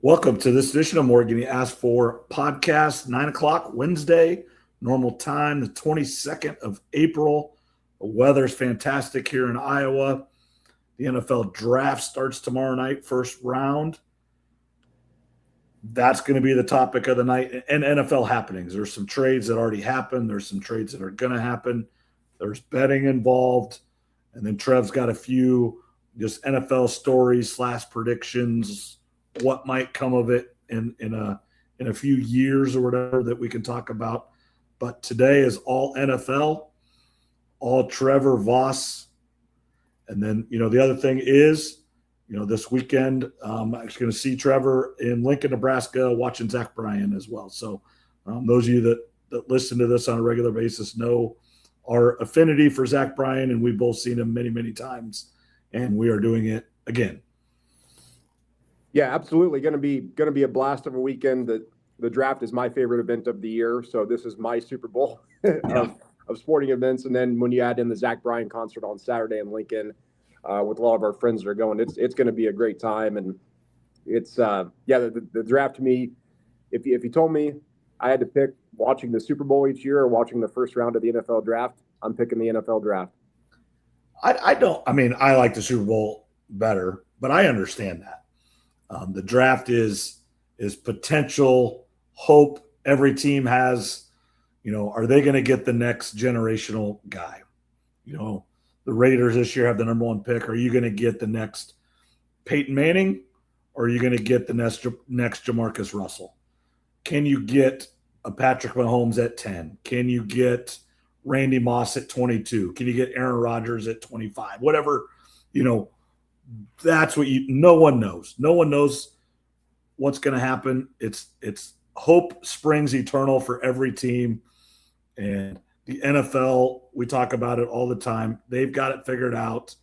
Welcome to this edition of Morgan Asked For podcast, 9 o'clock Wednesday, normal time, the 22nd of April. The weather's fantastic here in Iowa. The NFL draft starts tomorrow night, first round. That's going to be the topic of the night, and NFL happenings. There's some trades that already happened. There's some trades that are going to happen. There's betting involved. And then Trev's got a few just NFL stories / predictions, what might come of it in a few years or whatever that we can talk about. But today is all NFL, all Trevor Voss. And then, the other thing is, this weekend, I'm actually going to see Trevor in Lincoln, Nebraska, watching Zach Bryan as well. So those of you that listen to this on a regular basis know our affinity for Zach Bryan, and we've both seen him many, many times, and we are doing it again. Yeah, absolutely. Going to be a blast of a weekend. The draft is my favorite event of the year, so this is my Super Bowl of sporting events. And then when you add in the Zach Bryan concert on Saturday in Lincoln, with a lot of our friends that are going, it's going to be a great time. And it's the draft to me. If you told me I had to pick watching the Super Bowl each year or watching the first round of the NFL draft, I'm picking the NFL draft. I like the Super Bowl better, but I understand that. The draft is potential hope. Every team has, are they going to get the next generational guy? The Raiders this year have the number one pick. Are you going to get the next Peyton Manning, or are you going to get the next Jamarcus Russell? Can you get a Patrick Mahomes at 10? Can you get Randy Moss at 22? Can you get Aaron Rodgers at 25? Whatever, that's what no one knows. No one knows what's going to happen. It's hope springs eternal for every team. And the NFL, we talk about it all the time. They've got it figured out.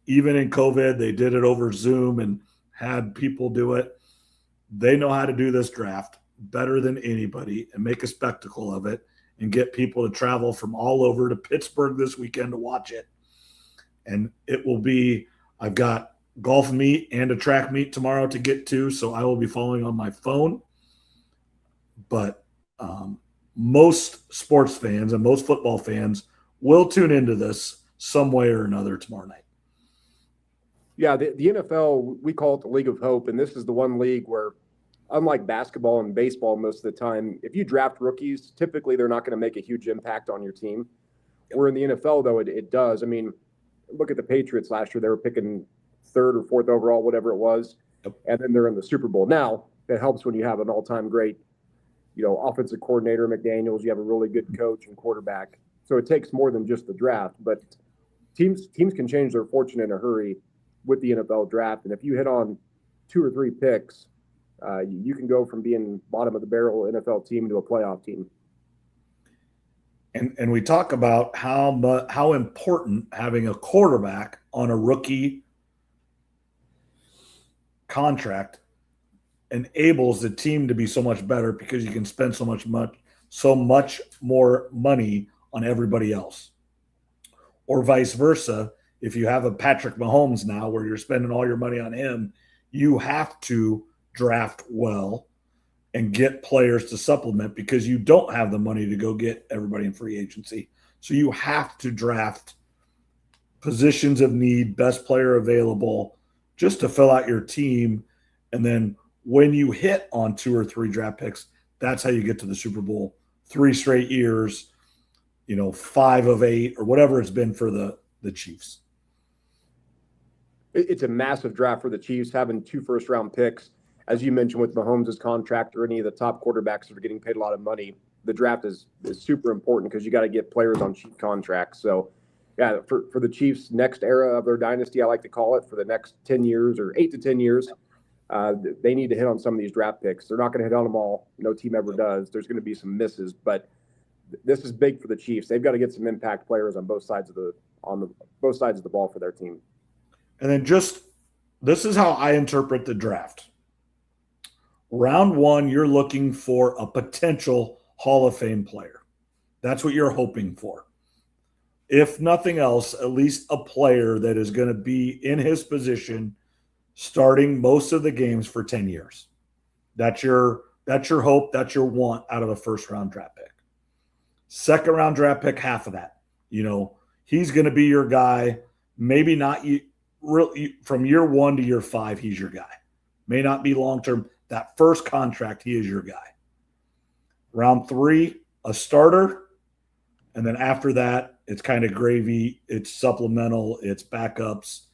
Even in COVID, they did it over Zoom and had people do it. They know how to do this draft better than anybody and make a spectacle of it and get people to travel from all over to Pittsburgh this weekend to watch it. And it will be, I've got golf meet and a track meet tomorrow to get to, so I will be following on my phone. But most sports fans and most football fans will tune into this some way or another tomorrow night. Yeah, the NFL, we call it the League of Hope, and this is the one league where, unlike basketball and baseball most of the time, if you draft rookies, typically they're not going to make a huge impact on your team. Where in the NFL, though, it does. I mean, look at the Patriots last year. They were picking third or fourth overall, whatever it was, and then they're in the Super Bowl. Now, it helps when you have an all-time great, offensive coordinator, McDaniels. You have a really good coach and quarterback. So it takes more than just the draft. But teams can change their fortune in a hurry with the NFL draft. And if you hit on 2 or 3 picks, you can go from being bottom of the barrel NFL team to a playoff team. And we talk about how important having a quarterback on a rookie contract enables the team to be so much better because you can spend so much more money on everybody else. Or vice versa, if you have a Patrick Mahomes now where you're spending all your money on him, you have to draft well and get players to supplement because you don't have the money to go get everybody in free agency. So you have to draft positions of need, best player available, just to fill out your team. And then when you hit on 2 or 3 draft picks, that's how you get to the Super Bowl 3 straight years, 5 of 8 or whatever it's been for the Chiefs. It's a massive draft for the Chiefs, having 2 first-round picks. As you mentioned with Mahomes' contract or any of the top quarterbacks that are getting paid a lot of money, the draft is super important because you got to get players on cheap contracts. So, yeah, for the Chiefs' next era of their dynasty, I like to call it, for the next 10 years or 8 to 10 years, they need to hit on some of these draft picks. They're not going to hit on them all. No team ever does. There's going to be some misses, but this is big for the Chiefs. They've got to get some impact players on both sides of the ball for their team. And then this is how I interpret the draft. Round 1, you're looking for a potential Hall of Fame player. That's what you're hoping for. If nothing else, at least a player that is going to be in his position starting most of the games for 10 years. That's your hope. That's your want out of a first round draft pick. Second round draft pick, half of that. He's going to be your guy. Maybe not from year 1 to year 5. He's your guy. May not be long term. That first contract, he is your guy. Round 3, a starter, and then after that, it's kind of gravy. It's supplemental. It's backups,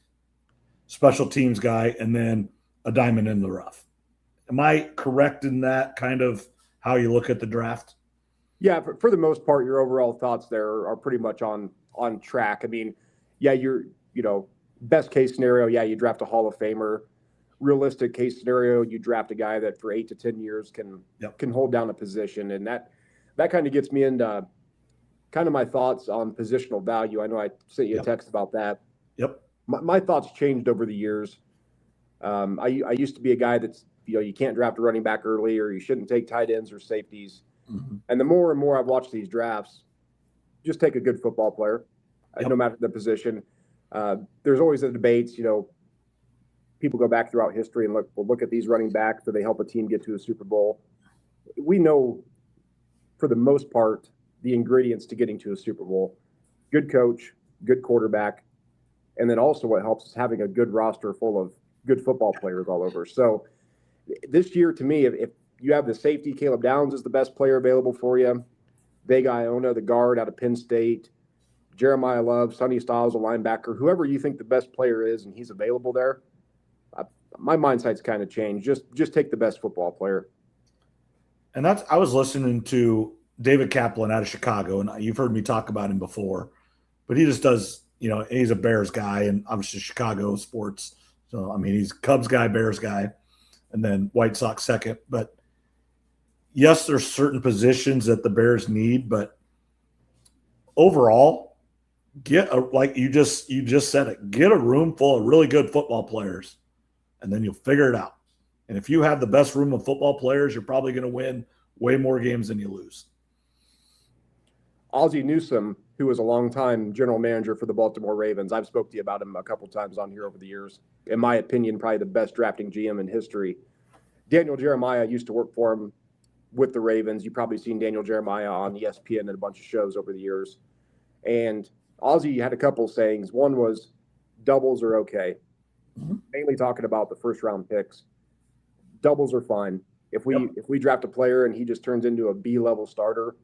special teams guy, and then a diamond in the rough. Am I correct in that kind of how you look at the draft? Yeah, for the most part, your overall thoughts there are pretty much on track. I mean, yeah, best case scenario, yeah, you draft a Hall of Famer. Realistic case scenario, you draft a guy that for 8 to 10 years can hold down a position, and that kind of gets me into kind of my thoughts on positional value. I know I sent you a text about that. Yep. My thoughts changed over the years. I used to be a guy that's you can't draft a running back early, or you shouldn't take tight ends or safeties. Mm-hmm. And the more and more I've watched these drafts, just take a good football player, no matter the position. There's always the debates, people go back throughout history and look at these running backs. Do they help a team get to a Super Bowl? We know, for the most part, the ingredients to getting to a Super Bowl: good coach, good quarterback, and then also what helps is having a good roster full of good football players all over. So this year, to me, if you have the safety, Caleb Downs is the best player available for you. Vega Iona, the guard out of Penn State. Jeremiah Love, Sonny Styles, a linebacker. Whoever you think the best player is and he's available there, my mindset's kind of changed. Just take the best football player. And I was listening to David Kaplan out of Chicago, and you've heard me talk about him before, but he just does, he's a Bears guy, and obviously Chicago sports. So, I mean, he's Cubs guy, Bears guy, and then White Sox second. But yes, there's certain positions that the Bears need, but overall, like you just said it, get a room full of really good football players, and then you'll figure it out. And if you have the best room of football players, you're probably going to win way more games than you lose. Ozzie Newsome, who was a longtime general manager for the Baltimore Ravens, I've spoke to you about him a couple times on here over the years. In my opinion, probably the best drafting GM in history. Daniel Jeremiah used to work for him with the Ravens. You've probably seen Daniel Jeremiah on ESPN and a bunch of shows over the years. And Ozzie had a couple sayings. One was doubles are okay, mainly talking about the first round picks. Doubles are fine. If we draft a player and he just turns into a B-level starter,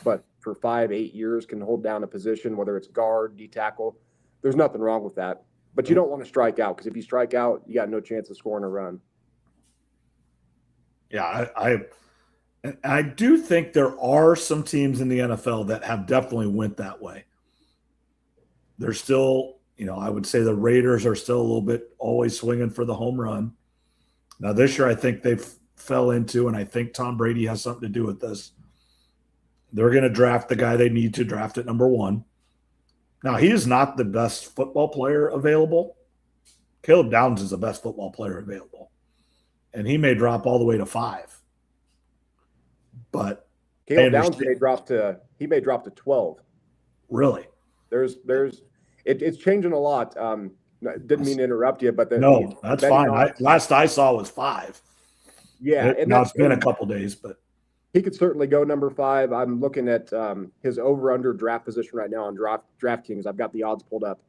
but for 5-8 years can hold down a position, whether it's guard, D tackle, there's nothing wrong with that. But you don't want to strike out, because if you strike out, you got no chance of scoring a run. Yeah, I do think there are some teams in the NFL that have definitely went that way. They're still, I would say the Raiders are still a little bit always swinging for the home run. Now this year, I think they fell into, and I think Tom Brady has something to do with this. They're going to draft the guy they need to draft at number 1. Now, he is not the best football player available. Caleb Downs is the best football player available, and he may drop all the way to 5. But Caleb Downs may drop to 12. Really? It's changing a lot. Didn't mean to interrupt you, but no, that's fine. Last I saw was 5. Yeah, it's been a couple days, but he could certainly go number 5. I'm looking at his over/under draft position right now on DraftKings. I've got the odds pulled up.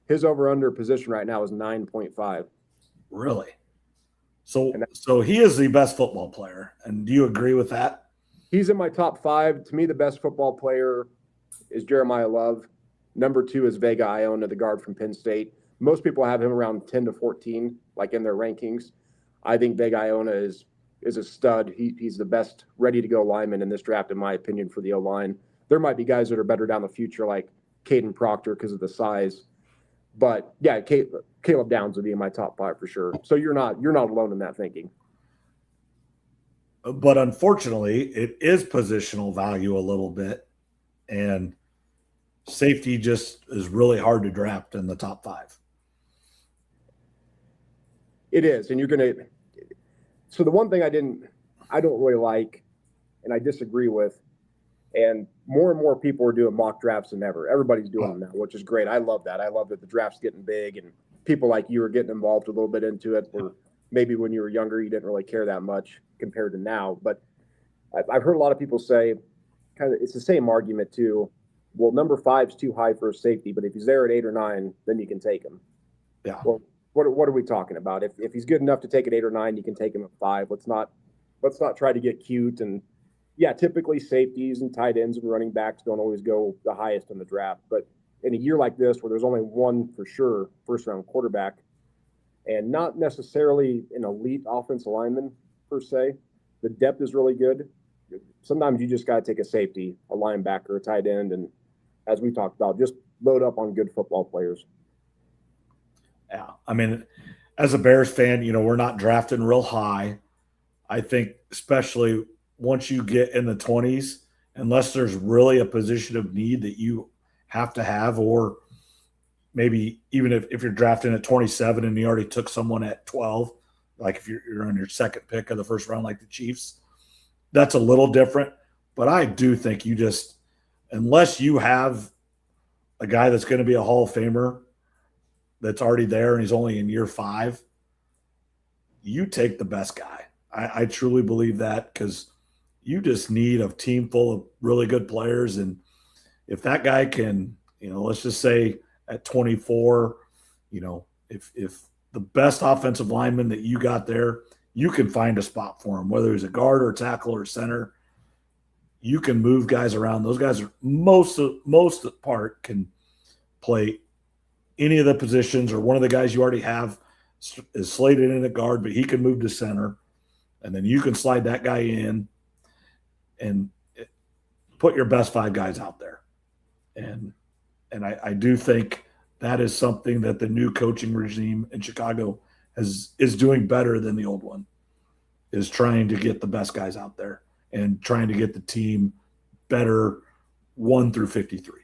His over/under position right now is 9.5. Really? So he is the best football player, and do you agree with that? He's in my top 5. To me, the best football player is Jeremiah Love. Number 2 is Vega Iona, the guard from Penn State. Most people have him around 10 to 14, like in their rankings. I think Vega Iona is a stud. He's the best ready-to-go lineman in this draft, in my opinion, for the O-line. There might be guys that are better down the future, like Caden Proctor, because of the size. But, yeah, Caleb Downs would be in my top 5 for sure. So you're not alone in that thinking. But unfortunately, it is positional value a little bit, and safety just is really hard to draft in the top 5. It is, and you're going to – so the one thing I don't really like, and I disagree with, and more people are doing mock drafts than ever. Everybody's doing them now, which is great. I love that. I love that the draft's getting big, and people like you are getting involved a little bit into it. We're maybe when you were younger, you didn't really care that much compared to now. But I've heard a lot of people say kind of it's the same argument too. Well, number 5's too high for a safety, but if he's there at 8 or 9, then you can take him. Yeah. Well, what are we talking about? If he's good enough to take at 8 or 9, you can take him at 5. Let's not try to get cute. And yeah, typically safeties and tight ends and running backs don't always go the highest in the draft. But in a year like this, where there's only one for sure first round quarterback, and not necessarily an elite offensive lineman per se, the depth is really good. Sometimes you just got to take a safety, a linebacker, a tight end, and as we talked about, just load up on good football players. Yeah. I mean, as a Bears fan, we're not drafting real high. I think especially once you get in the 20s, unless there's really a position of need that you have to have, or maybe even if you're drafting at 27 and you already took someone at 12, like if you're on your second pick of the first round, like the Chiefs, that's a little different. But I do think unless you have a guy that's going to be a Hall of Famer that's already there and he's only in year 5, you take the best guy. I truly believe that, because you just need a team full of really good players. And if that guy can, let's just say at 24, if the best offensive lineman that you got there, you can find a spot for him, whether he's a guard or a tackle or center. You can move guys around. Those guys are most part can play any of the positions, or one of the guys you already have is slated in at guard, but he can move to center. And then you can slide that guy in and put your best 5 guys out there. And I do think that is something that the new coaching regime in Chicago is doing better than the old one, is trying to get the best guys out there and trying to get the team better 1 through 53.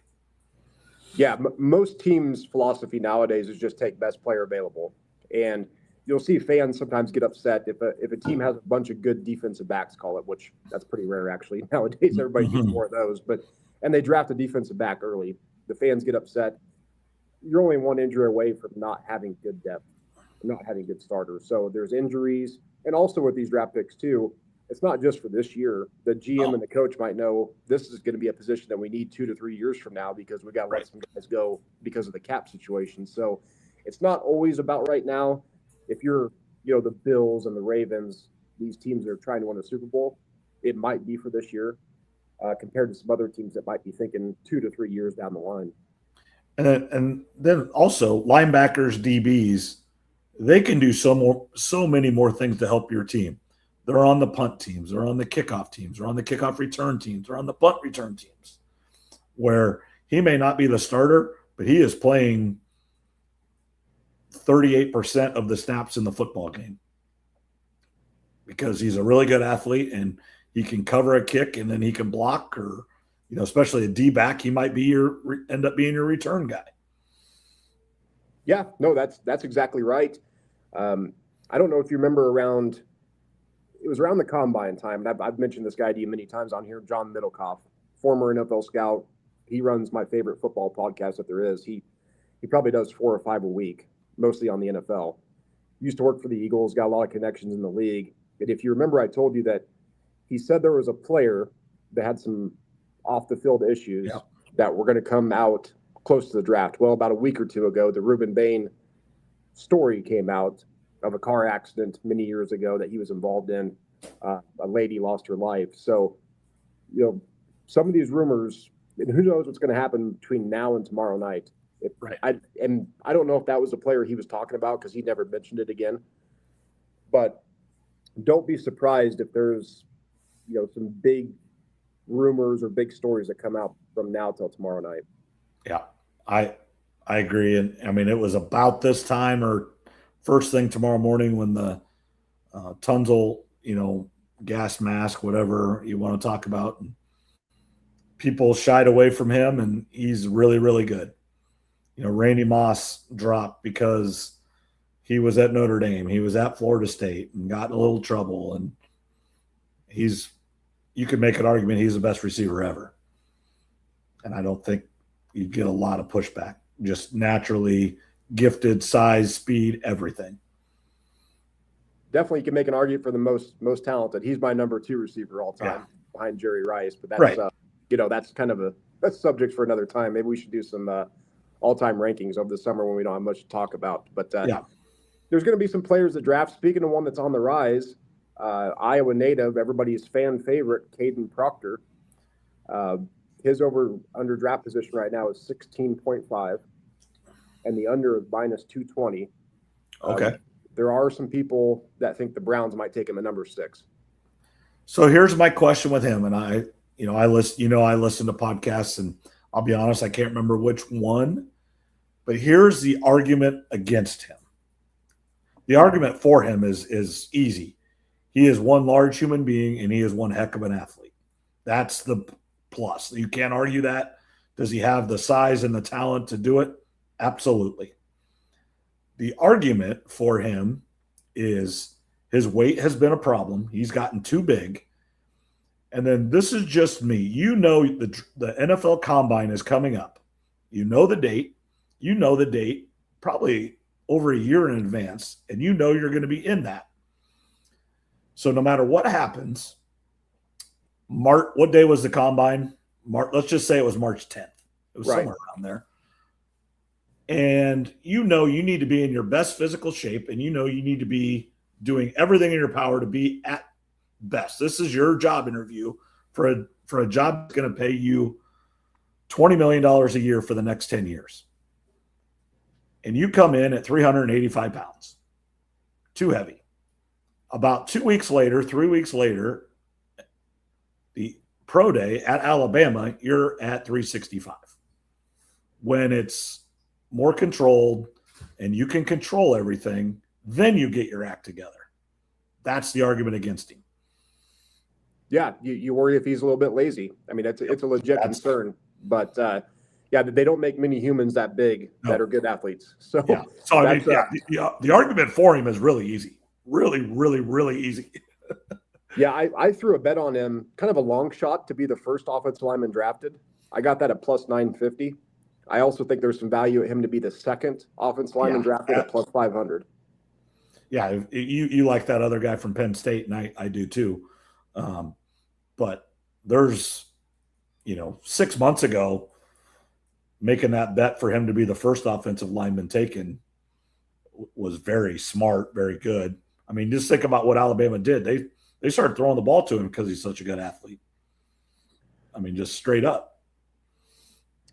Yeah, most teams' philosophy nowadays is just take best player available. And you'll see fans sometimes get upset if a team has a bunch of good defensive backs, call it, which that's pretty rare actually. Nowadays, everybody gets more of those. And they draft a defensive back early. The fans get upset. You're only one injury away from not having good depth, not having good starters. So there's injuries. And also with these draft picks too, it's not just for this year. The GM and the coach might know this is going to be a position that we need 2 to 3 years from now, because we got to let some guys go because of the cap situation. So it's not always about right now. If you're, the Bills and the Ravens, these teams that are trying to win a Super Bowl, it might be for this year, compared to some other teams that might be thinking 2 to 3 years down the line. And then also linebackers, DBs, they can do so many more things to help your team. They're on the punt teams, they're on the kickoff teams, they're on the kickoff return teams, they're on the punt return teams, where he may not be the starter, but he is playing 38% of the snaps in the football game, because he's a really good athlete and he can cover a kick and then he can block, or, especially a D-back, he might be end up being your return guy. Yeah, no, that's exactly right. I don't know if you remember it was around the combine time, and I've mentioned this guy to you many times on here, John Middlecoff, former NFL scout. He runs my favorite football podcast that there is. He probably does 4 or 5 a week, mostly on the NFL. Used to work for the Eagles, got a lot of connections in the league. And if you remember, I told you that he said there was a player that had some off-the-field issues that were going to come out close to the draft. Well, about a week or 2 ago, the Reuben Bain story came out of a car accident many years ago that he was involved in. A lady lost her life. So, some of these rumors, and who knows what's going to happen between now and tomorrow night. I don't know if that was the player he was talking about, because he never mentioned it again. But don't be surprised if there's, some big rumors or big stories that come out from now till tomorrow night. Yeah, I agree. And I mean, it was about this time or first thing tomorrow morning when the Tunzel, gas mask, whatever you want to talk about, and people shied away from him, and he's really, really good. Randy Moss dropped because he was at Notre Dame. He was at Florida State and got in a little trouble. And you could make an argument he's the best receiver ever. And I don't think you get a lot of pushback. Just naturally gifted, size, speed, everything. definitely can make an argument for the most talented. He's my number 2 receiver all time behind Jerry Rice. But that's Right. That's kind of that's subject for another time. Maybe we should do some all-time rankings over the summer when we don't have much to talk about. But there's going to be some players that draft. Speaking of one that's on the rise, Iowa native, everybody's fan favorite, Caden Proctor. His under draft position right now is 16.5, and the under is minus 220. Okay. There are some people that think the Browns might take him at number 6. So here's my question with him, and I listen to podcasts, and I'll be honest, I can't remember which one, but here's the argument against him. The argument for him is easy. He is one large human being, and he is one heck of an athlete. That's the plus. You can't argue that. Does he have the size and the talent to do it? Absolutely. The argument for him is his weight has been a problem. He's gotten too big. And then this is just me. You know the NFL Combine is coming up. You know the date. You know the date probably over a year in advance, and you know you're going to be in that. So no matter what happens, what day was the Combine? Let's just say it was March 10th. It was somewhere around there. And you know you need to be in your best physical shape, and you know you need to be doing everything in your power to be at best. This is your job interview for a job that's going to pay you $20 million a year for the next 10 years. And you come in at 385 pounds, too heavy. About 3 weeks later, the pro day at Alabama, you're at 365. When it's more controlled and you can control everything, then you get your act together. That's the argument against him. Yeah, you worry if he's a little bit lazy. I mean, it's a legit concern. But they don't make many humans that big that are good athletes. So the argument for him is really easy, really, really, really easy. I threw a bet on him, kind of a long shot to be the first offensive lineman drafted. I got that at plus 950. I also think there's some value at him to be the second offensive lineman drafted at plus 500. Yeah, you like that other guy from Penn State, and I do too. But there's, 6 months ago, making that bet for him to be the first offensive lineman taken was very smart, very good. I mean, just think about what Alabama did. They started throwing the ball to him because he's such a good athlete. I mean, just straight up.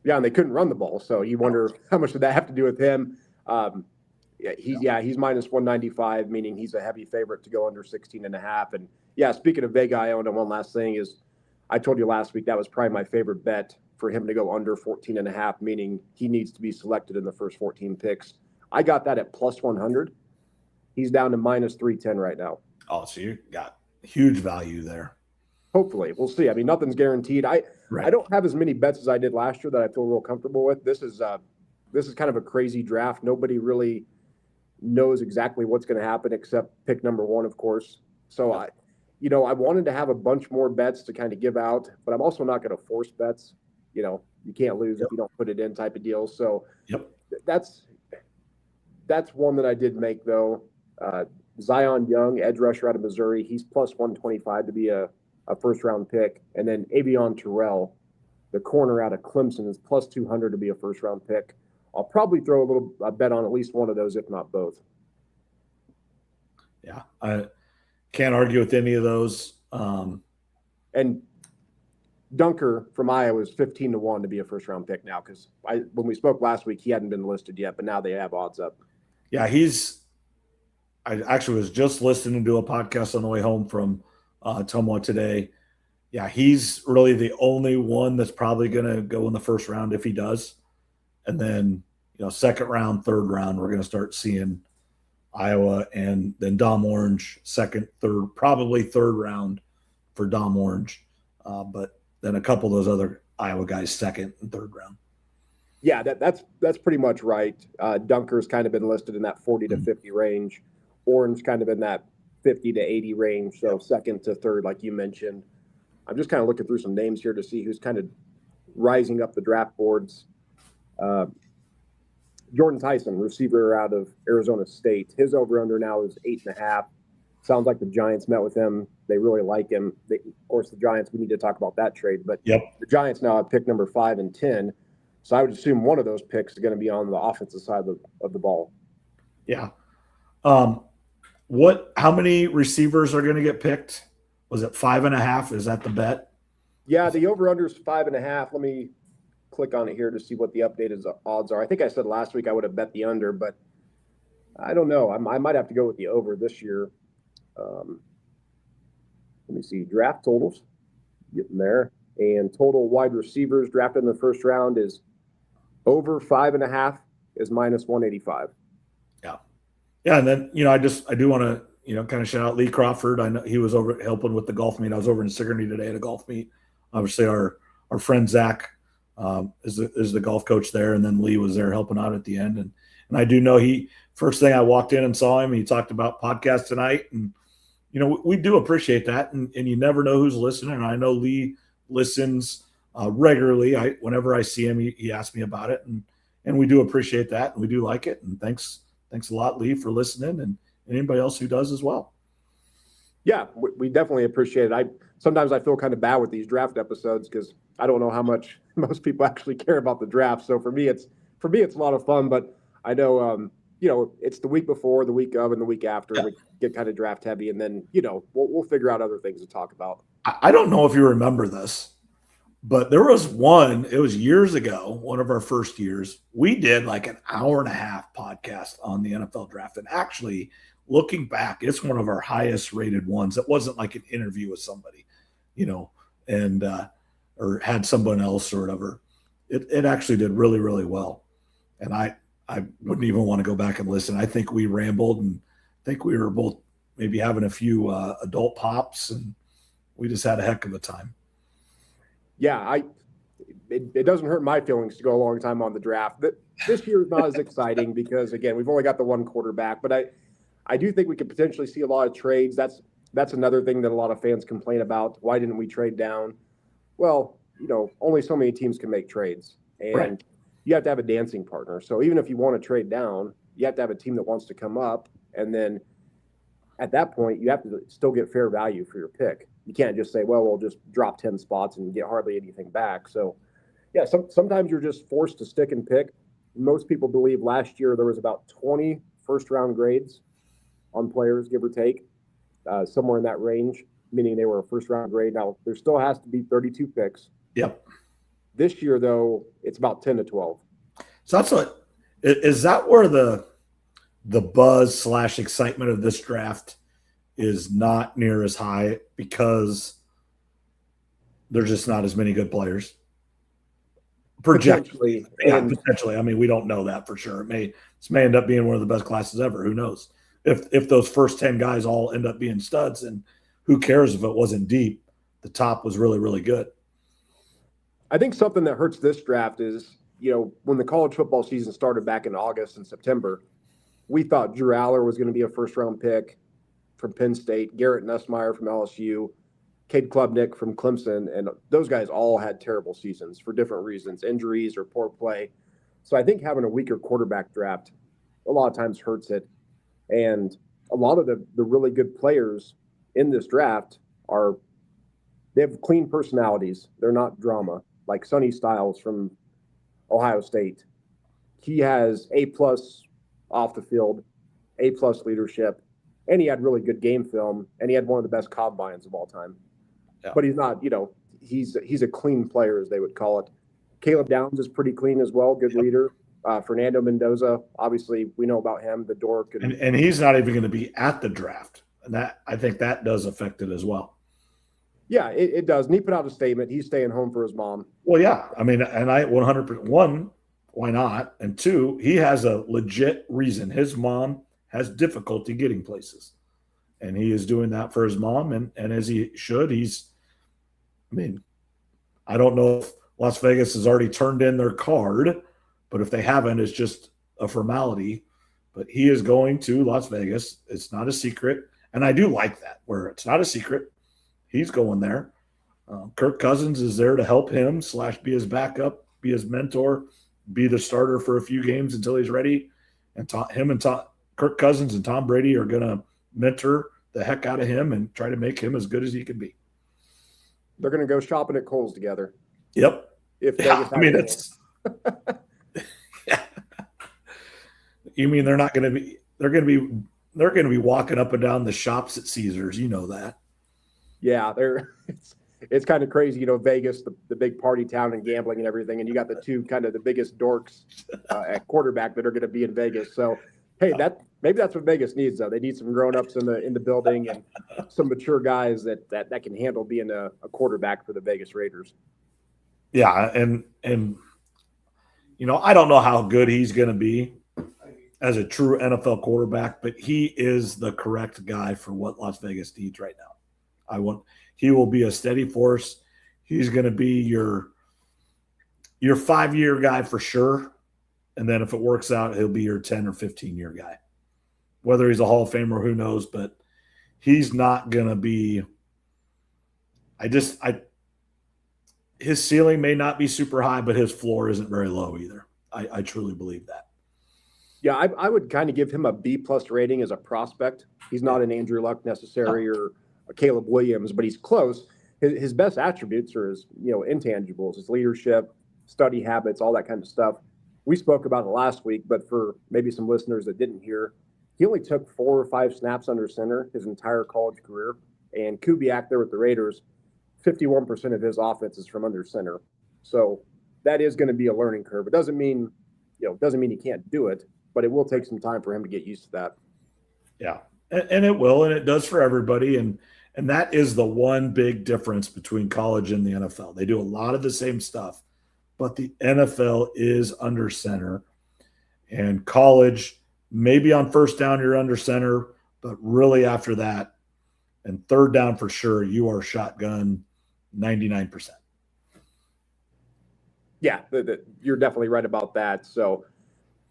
Yeah, and they couldn't run the ball, so you wonder how much did that have to do with him. He's minus 195, meaning he's a heavy favorite to go under 16.5. And speaking of Vega Iona, one last thing is I told you last week that was probably my favorite bet for him to go under 14.5, meaning he needs to be selected in the first 14 picks. I got that at plus 100. He's down to minus 310 right now. Oh, so you got huge value there. Hopefully. We'll see. I mean, nothing's guaranteed. I don't have as many bets as I did last year that I feel real comfortable with. This is kind of a crazy draft. Nobody really knows exactly what's going to happen except pick number 1, of course. So I wanted to have a bunch more bets to kind of give out, but I'm also not going to force bets. You can't lose if you don't put it in type of deal. So that's one that I did make though. Zion Young, edge rusher out of Missouri, he's plus 125 to be a first round pick. And then Avion Terrell, the corner out of Clemson, is plus 200 to be a first round pick. I'll probably throw a bet on at least one of those, if not both. Yeah, I can't argue with any of those. And Dunker from Iowa is 15-1 to be a first round pick now, because when we spoke last week, he hadn't been listed yet, but now they have odds up. Yeah, I actually was just listening to a podcast on the way home from Tumwa today. Yeah, he's really the only one that's probably going to go in the first round if he does. And then, second round, third round, we're going to start seeing Iowa, and then Dom Orange, second, third, probably third round for Dom Orange. But then a couple of those other Iowa guys, second and third round. Yeah, that's pretty much right. Dunker's kind of been listed in that 40 to 50 range. Orange kind of in that 50 to 80 range. So second to third, like you mentioned. I'm just kind of looking through some names here to see who's kind of rising up the draft boards. Jordan Tyson, receiver out of Arizona State. His over-under now is 8.5. Sounds like the Giants met with him. They really like him. Of course, the Giants, we need to talk about that trade, but Yep. the Giants now have pick number 5 and 10. So I would assume one of those picks is going to be on the offensive side of the ball. Yeah. How many receivers are going to get picked? Was it 5.5? Is that the bet? Yeah, the over-under is 5.5. Let me click on it here to see what the updated odds are. I think I said last week I would have bet the under, but I don't know. I might have to go with the over this year. Let me see. Draft totals. Getting there. And total wide receivers drafted in the first round is over 5.5 is minus 185. Yeah. Yeah. And then, I do want to, kind of shout out Lee Crawford. I know he was over helping with the golf meet. I was over in Sigourney today at a golf meet. Obviously our friend Zach is the golf coach there. And then Lee was there helping out at the end. And I do know first thing I walked in and saw him, he talked about podcast tonight. And, we do appreciate that. And you never know who's listening. And I know Lee listens regularly. Whenever I see him, he asks me about it. And we do appreciate that. And we do like it. And thanks a lot, Lee, for listening, and anybody else who does as well. Yeah, we definitely appreciate it. Sometimes I feel kind of bad with these draft episodes because I don't know how much most people actually care about the draft. So for me, it's a lot of fun. But I know, it's the week before, the week of, and the week after. Yeah. We get kind of draft heavy, and then we'll figure out other things to talk about. I don't know if you remember this, but there was it was years ago, one of our first years, we did like an hour and a half podcast on the NFL draft. And actually, looking back, it's one of our highest rated ones. It wasn't like an interview with somebody, and or had someone else or whatever. It actually did really, really well. And I wouldn't even want to go back and listen. I think we rambled, and I think we were both maybe having a few adult pops, and we just had a heck of a time. Yeah, it doesn't hurt my feelings to go a long time on the draft. This year is not as exciting because, again, we've only got the one quarterback. But I do think we could potentially see a lot of trades. That's another thing that a lot of fans complain about. Why didn't we trade down? Well, only so many teams can make trades. And right. You have to have a dancing partner. So even if you want to trade down, you have to have a team that wants to come up. And then at that point, you have to still get fair value for your pick. You can't just say, well, we'll just drop 10 spots and get hardly anything back. So, yeah, sometimes you're just forced to stick and pick. Most people believe last year there was about 20 first-round grades on players, give or take, somewhere in that range, meaning they were a first-round grade. Now, there still has to be 32 picks. Yep. This year, though, it's about 10 to 12. So is that where the buzz / excitement of this draft is not near as high because there's just not as many good players? Potentially. Potentially. I mean, we don't know that for sure. This may end up being one of the best classes ever. Who knows? If those first 10 guys all end up being studs, and who cares if it wasn't deep? The top was really, really good. I think something that hurts this draft is, when the college football season started back in August and September, we thought Drew Aller was going to be a first-round pick from Penn State, Garrett Nussmeier from LSU, Cade Klubnik from Clemson, and those guys all had terrible seasons for different reasons, injuries or poor play. So I think having a weaker quarterback draft a lot of times hurts it. And a lot of the really good players in this draft they have clean personalities. They're not drama, like Sonny Styles from Ohio State. He has A+ off the field, A+ leadership, and he had really good game film, and he had one of the best combines of all time. Yeah. But he's not, he's a clean player, as they would call it. Caleb Downs is pretty clean as well, good leader. Fernando Mendoza, obviously, we know about him, the dork. And he's not even going to be at the draft. And I think that does affect it as well. Yeah, it does. And he put out a statement. He's staying home for his mom. Well, yeah. I mean, and I 100%, one, why not? And two, he has a legit reason. His mom has difficulty getting places. And he is doing that for his mom. And as he should, I don't know if Las Vegas has already turned in their card, but if they haven't, it's just a formality. But he is going to Las Vegas. It's not a secret. And I do like that, where it's not a secret. He's going there. Kirk Cousins is there to help him / be his backup, be his mentor, be the starter for a few games until he's ready. And Kirk Cousins and Tom Brady are going to mentor the heck out of him and try to make him as good as he can be. They're going to go shopping at Kohl's together. Yep. If yeah, I mean, it's yeah. You mean they're going to be walking up and down the shops at Caesars. You know that. Yeah, it's kind of crazy, Vegas, the big party town and gambling and everything, and you got the two kind of the biggest dorks at quarterback that are going to be in Vegas. So, hey, maybe that's what Vegas needs, though. They need some grown-ups in the building and some mature guys that can handle being a quarterback for the Vegas Raiders. Yeah, and I don't know how good he's going to be as a true NFL quarterback, but he is the correct guy for what Las Vegas needs right now. He will be a steady force. He's going to be your 5-year guy for sure. And then if it works out, he'll be your 10 or 15-year guy. Whether he's a Hall of Famer, who knows, but he's not going to be his ceiling may not be super high, but his floor isn't very low either. I truly believe that. Yeah, I would kind of give him a B+ rating as a prospect. He's not an Andrew Luck necessary or a Caleb Williams, but he's close. His best attributes are his intangibles, his leadership, study habits, all that kind of stuff. We spoke about it last week, but for maybe some listeners that didn't hear, he only took 4 or 5 snaps under center his entire college career. And Kubiak there with the Raiders, 51% of his offense is from under center. So that is going to be a learning curve. It doesn't mean he can't do it, but it will take some time for him to get used to that. Yeah, and it will, and it does for everybody. And that is the one big difference between college and the NFL. They do a lot of the same stuff, but the NFL is under center. And college, maybe on first down you're under center, but really after that, and third down for sure, you are shotgun 99%. Yeah, you're definitely right about that. So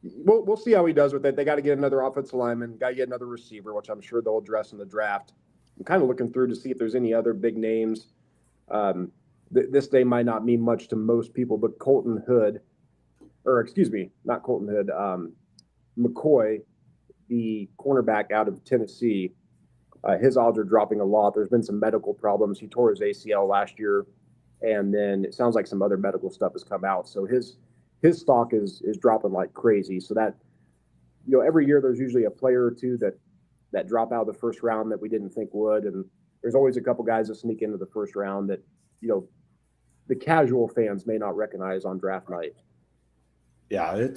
we'll see how he does with it. They got to get another offensive lineman, got to get another receiver, which I'm sure they'll address in the draft. I'm kind of looking through to see if there's any other big names. This day might not mean much to most people, but McCoy, the cornerback out of Tennessee, his odds are dropping a lot. There's been some medical problems. He tore his ACL last year, and then it sounds like some other medical stuff has come out. So his stock is dropping like crazy. So that, every year there's usually a player or two that drop out of the first round that we didn't think would. And there's always a couple guys that sneak into the first round that, the casual fans may not recognize on draft night. Yeah,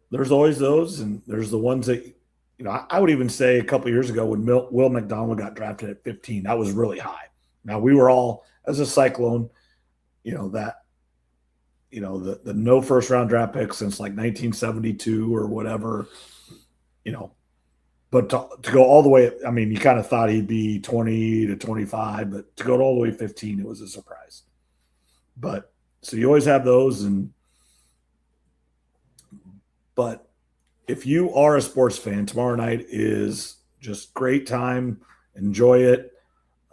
there's always those, and there's the ones that, I would even say a couple of years ago when Will McDonald got drafted at 15, that was really high. Now we were all, as a Cyclone, the no first round draft pick since like 1972 or whatever, but to go all the way, I mean, you kind of thought he'd be 20 to 25, but to go all the way 15, it was a surprise. But so you always have those, but if you are a sports fan, tomorrow night is just great time. Enjoy it.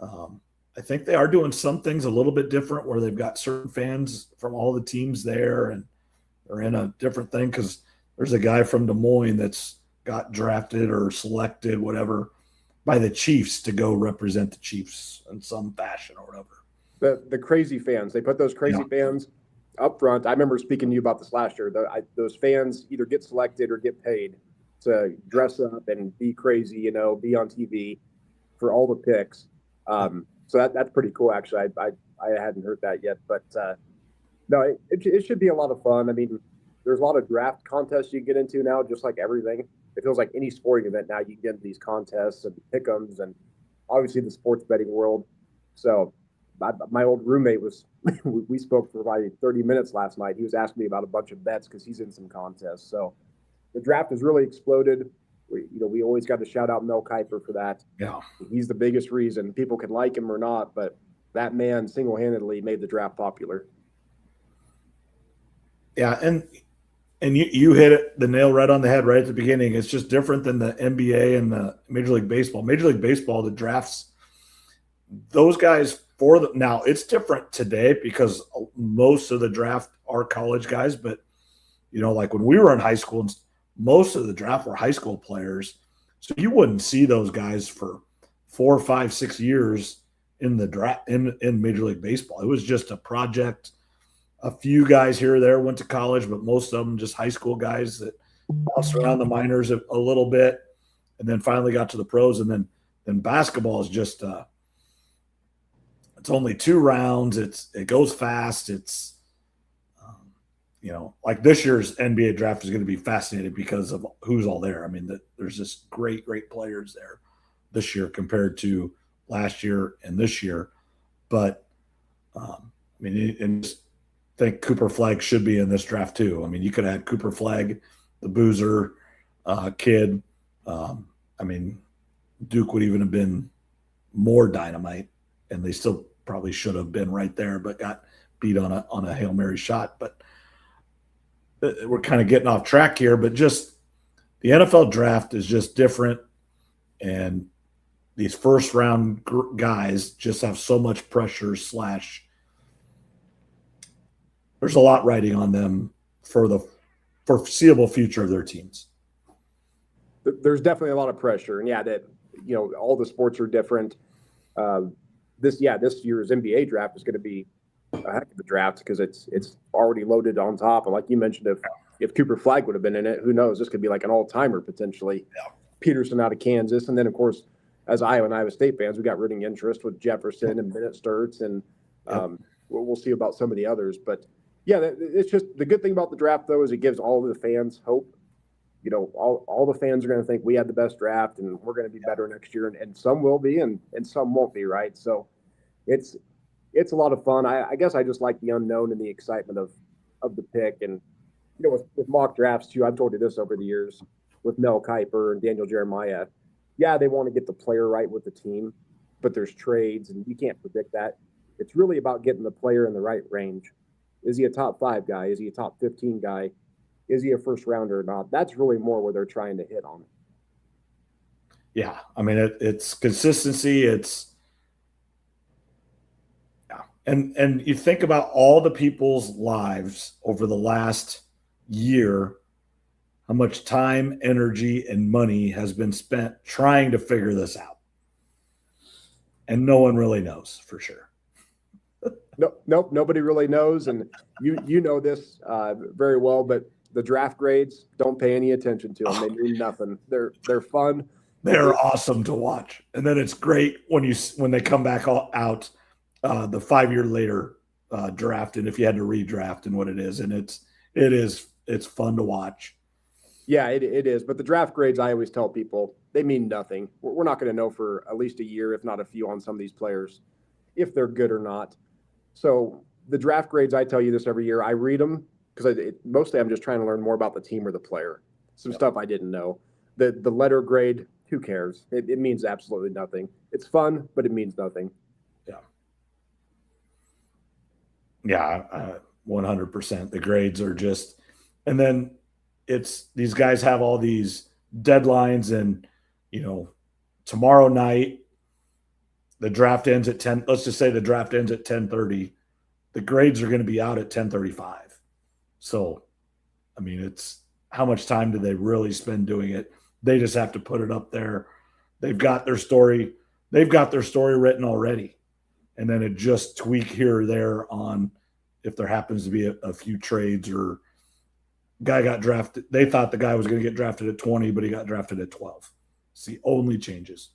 I think they are doing some things a little bit different where they've got certain fans from all the teams there and they're in a different thing because there's a guy from Des Moines that's got drafted or selected, whatever, by the Chiefs to go represent the Chiefs in some fashion or whatever. The crazy fans, they put those crazy fans up front. I remember speaking to you about this last year. Those fans either get selected or get paid to dress up and be crazy, be on TV for all the picks. So that's pretty cool, actually. I hadn't heard that yet, but no, it should be a lot of fun. I mean, there's a lot of draft contests you can get into now, just like everything. It feels like any sporting event now you can get into these contests and pick'ems, and obviously the sports betting world. So my old roommate we spoke for probably 30 minutes last night. He was asking me about a bunch of bets because he's in some contests. So the draft has really exploded. We always got to shout out Mel Kiper for that. Yeah, he's the biggest reason. People can like him or not, but that man single-handedly made the draft popular. Yeah, and you hit the nail right on the head right at the beginning. It's just different than the NBA and the Major League Baseball. Major League Baseball, the drafts, those guys now it's different today because most of the draft are college guys, but like when we were in high school, most of the draft were high school players So you wouldn't see those guys for 4, 5, 6 years in the draft in Major League Baseball. It was just a project. A few guys here or there went to college, but most of them just high school guys that bounced around the minors a little bit, and then finally got to the pros. And then basketball is just it's only 2 rounds. It goes fast. It's like this year's NBA draft is going to be fascinating because of who's all there. I mean, there's just great players there this year compared to last year and this year. But I mean, and just think Cooper Flagg should be in this draft too. I mean, you could have had Cooper Flagg, the Boozer kid. I mean, Duke would even have been more dynamite, and they still probably should have been right there, but got beat on a Hail Mary shot. But we're kind of getting off track here, but just the NFL draft is just different, and these first round guys just have so much pressure / there's a lot riding on them for the foreseeable future of their teams. There's definitely a lot of pressure, and that all the sports are different. This year's NBA draft is going to be a heck of a draft because it's already loaded on top. And like you mentioned, if Cooper Flagg would have been in it, who knows? This could be like an all-timer potentially. Yeah. Peterson out of Kansas, and then of course, as Iowa State fans, we got rooting interest with Jefferson and Bennett Sturts, and we'll see about some of the others. But yeah, it's just the good thing about the draft though is it gives all of the fans hope. All the fans are going to think we had the best draft and we're going to be better next year, and some will be and some won't be, right? So it's a lot of fun. I guess I just like the unknown and the excitement of the pick. And with mock drafts too, I've told you this over the years with Mel Kiper and Daniel Jeremiah. Yeah, they want to get the player right with the team, but there's trades and you can't predict that. It's really about getting the player in the right range. Is he a top 5 guy? Is he a top 15 guy? Is he a first rounder or not? That's really more where they're trying to hit on. Yeah. I mean, it's consistency. And you think about all the people's lives over the last year, how much time, energy, and money has been spent trying to figure this out. And no one really knows for sure. Nope, nobody really knows. And you know this very well, but the draft grades, don't pay any attention to them. They mean nothing. They're fun. They're awesome to watch. And then it's great when they come back out the 5 year later draft, and if you had to redraft and what it is. And it's fun to watch. Yeah, it is. But the draft grades, I always tell people, they mean nothing. We're not going to know for at least a year, if not a few, on some of these players, if they're good or not. So the draft grades, I tell you this every year, I read them because mostly I'm just trying to learn more about the team or the player. Some stuff I didn't know. The letter grade, who cares? It means absolutely nothing. It's fun, but it means nothing. Yeah, 100%. The grades are just, and then these guys have all these deadlines, and tomorrow night the draft ends at 10. Let's just say the draft ends at 10:30. The grades are going to be out at 10:35. So, I mean, it's how much time do they really spend doing it? They just have to put it up there. They've got their story. They've got their story written already. And then it just tweak here or there on if there happens to be a few trades or guy got drafted. They thought the guy was going to get drafted at 20, but he got drafted at 12. It's the only changes.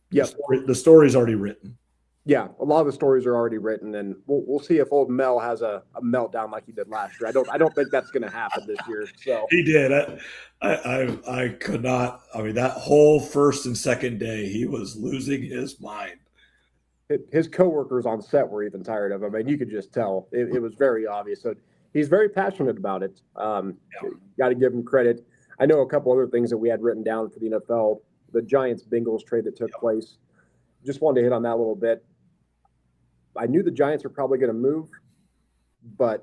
Yeah. The story's already written. Yeah, a lot of the stories are already written, and we'll see if old Mel has a meltdown like he did last year. I don't think that's going to happen this year. So he did. I could not. I mean, that whole first and second day, he was losing his mind. His coworkers on set were even tired of him. I mean, you could just tell. It was very obvious. So he's very passionate about it. Got to give him credit. I know a couple other things that we had written down for the NFL. The Giants-Bengals trade that took place. Just wanted to hit on that a little bit. I knew the Giants were probably going to move, we're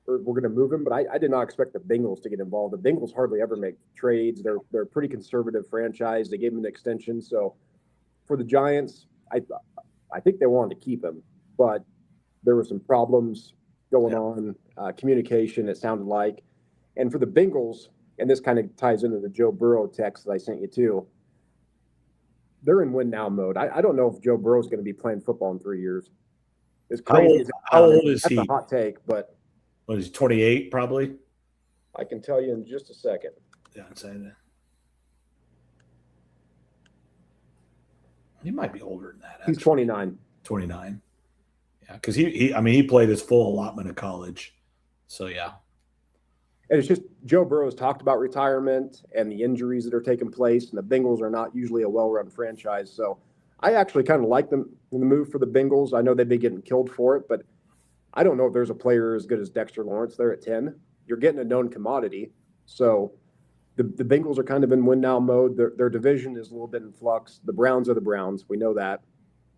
going to move him, but I did not expect the Bengals to get involved. The Bengals hardly ever make trades. They're a pretty conservative franchise. They gave him an extension. So for the Giants, I think they wanted to keep him, but there were some problems going on, communication, it sounded like. And for the Bengals, and this kind of ties into the Joe Burrow text that I sent you too, they're in win now mode. I don't know if Joe Burrow's going to be playing football in 3 years. As How crazy old, as it how sounds, old is that's a he? hot take, but What is he, 28 probably? I can tell you in just a second. Yeah, I'd say that. He might be older than that. He's 29. 29. Yeah, because he played his full allotment of college. So yeah. And it's just Joe Burrow's talked about retirement and the injuries that are taking place, and the Bengals are not usually a well-run franchise. So I actually kind of like them in the move for the Bengals. I know they've been getting killed for it, but I don't know if there's a player as good as Dexter Lawrence there at 10. You're getting a known commodity. So the Bengals are kind of in win now mode. Their division is a little bit in flux. The Browns are the Browns. We know that.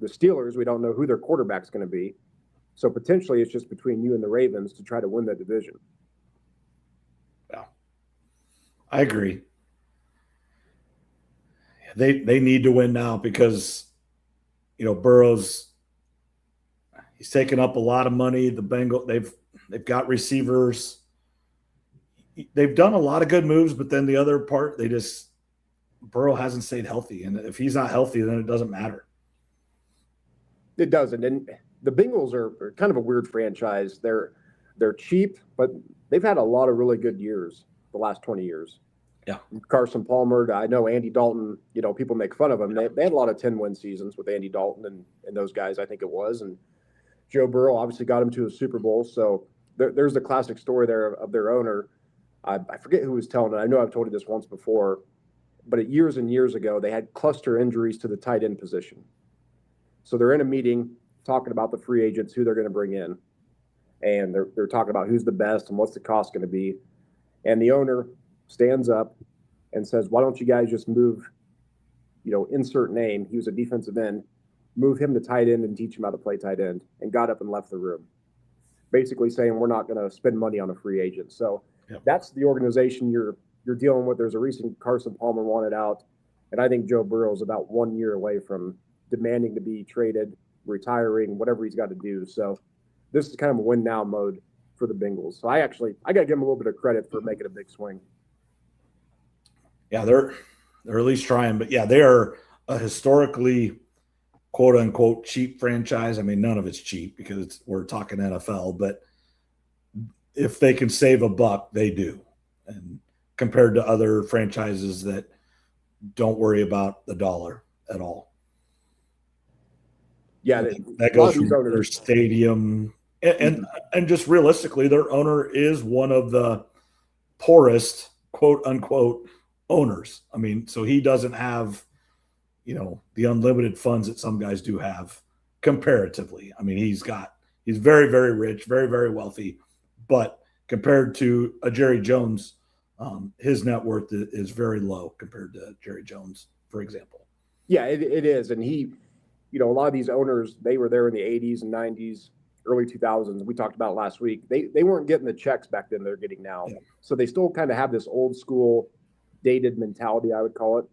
The Steelers, we don't know who their quarterback's going to be. So potentially it's just between you and the Ravens to try to win that division. Yeah. I agree. They need to win now because, Burrow's he's taken up a lot of money. The Bengals they've got receivers. They've done a lot of good moves, but then the other part, Burrow hasn't stayed healthy. And if he's not healthy, then it doesn't matter. It doesn't. And the Bengals are kind of a weird franchise. They're cheap, but they've had a lot of really good years the last 20 years. Yeah. Carson Palmer, I know Andy Dalton, people make fun of him. They had a lot of 10-win seasons with Andy Dalton and those guys, I think it was. And Joe Burrow obviously got him to a Super Bowl. So there's the classic story there of their owner. I forget who was telling it. I know I've told you this once before, but years and years ago, they had cluster injuries to the tight end position. So they're in a meeting talking about the free agents, who they're going to bring in. And they're talking about who's the best and what's the cost going to be. And the owner stands up and says, why don't you guys just move, insert name. He was a defensive end. Move him to tight end and teach him how to play tight end, and got up and left the room. Basically saying we're not going to spend money on a free agent. So That's the organization you're dealing with. There's a recent Carson Palmer wanted out, and I think Joe Burrow is about 1 year away from demanding to be traded, retiring, whatever he's got to do. So this is kind of a win now mode for the Bengals. So I got to give them a little bit of credit for making a big swing. Yeah, they're at least trying, but yeah, they are a historically quote unquote cheap franchise. I mean, none of it's cheap because we're talking NFL, but if they can save a buck, they do. And compared to other franchises that don't worry about the dollar at all. Yeah, that goes from their stadium and just realistically, their owner is one of the poorest quote unquote owners. I mean, so he doesn't have, the unlimited funds that some guys do have comparatively. I mean, he's very, very rich, very, very wealthy, but compared to a Jerry Jones, his net worth is very low compared to Jerry Jones, for example. Yeah, it is. And he, a lot of these owners, they were there in the 80s and 90s, early 2000s. We talked about it last week. They weren't getting the checks back then they're getting now. Yeah. So they still kind of have this old school, dated mentality, I would call it,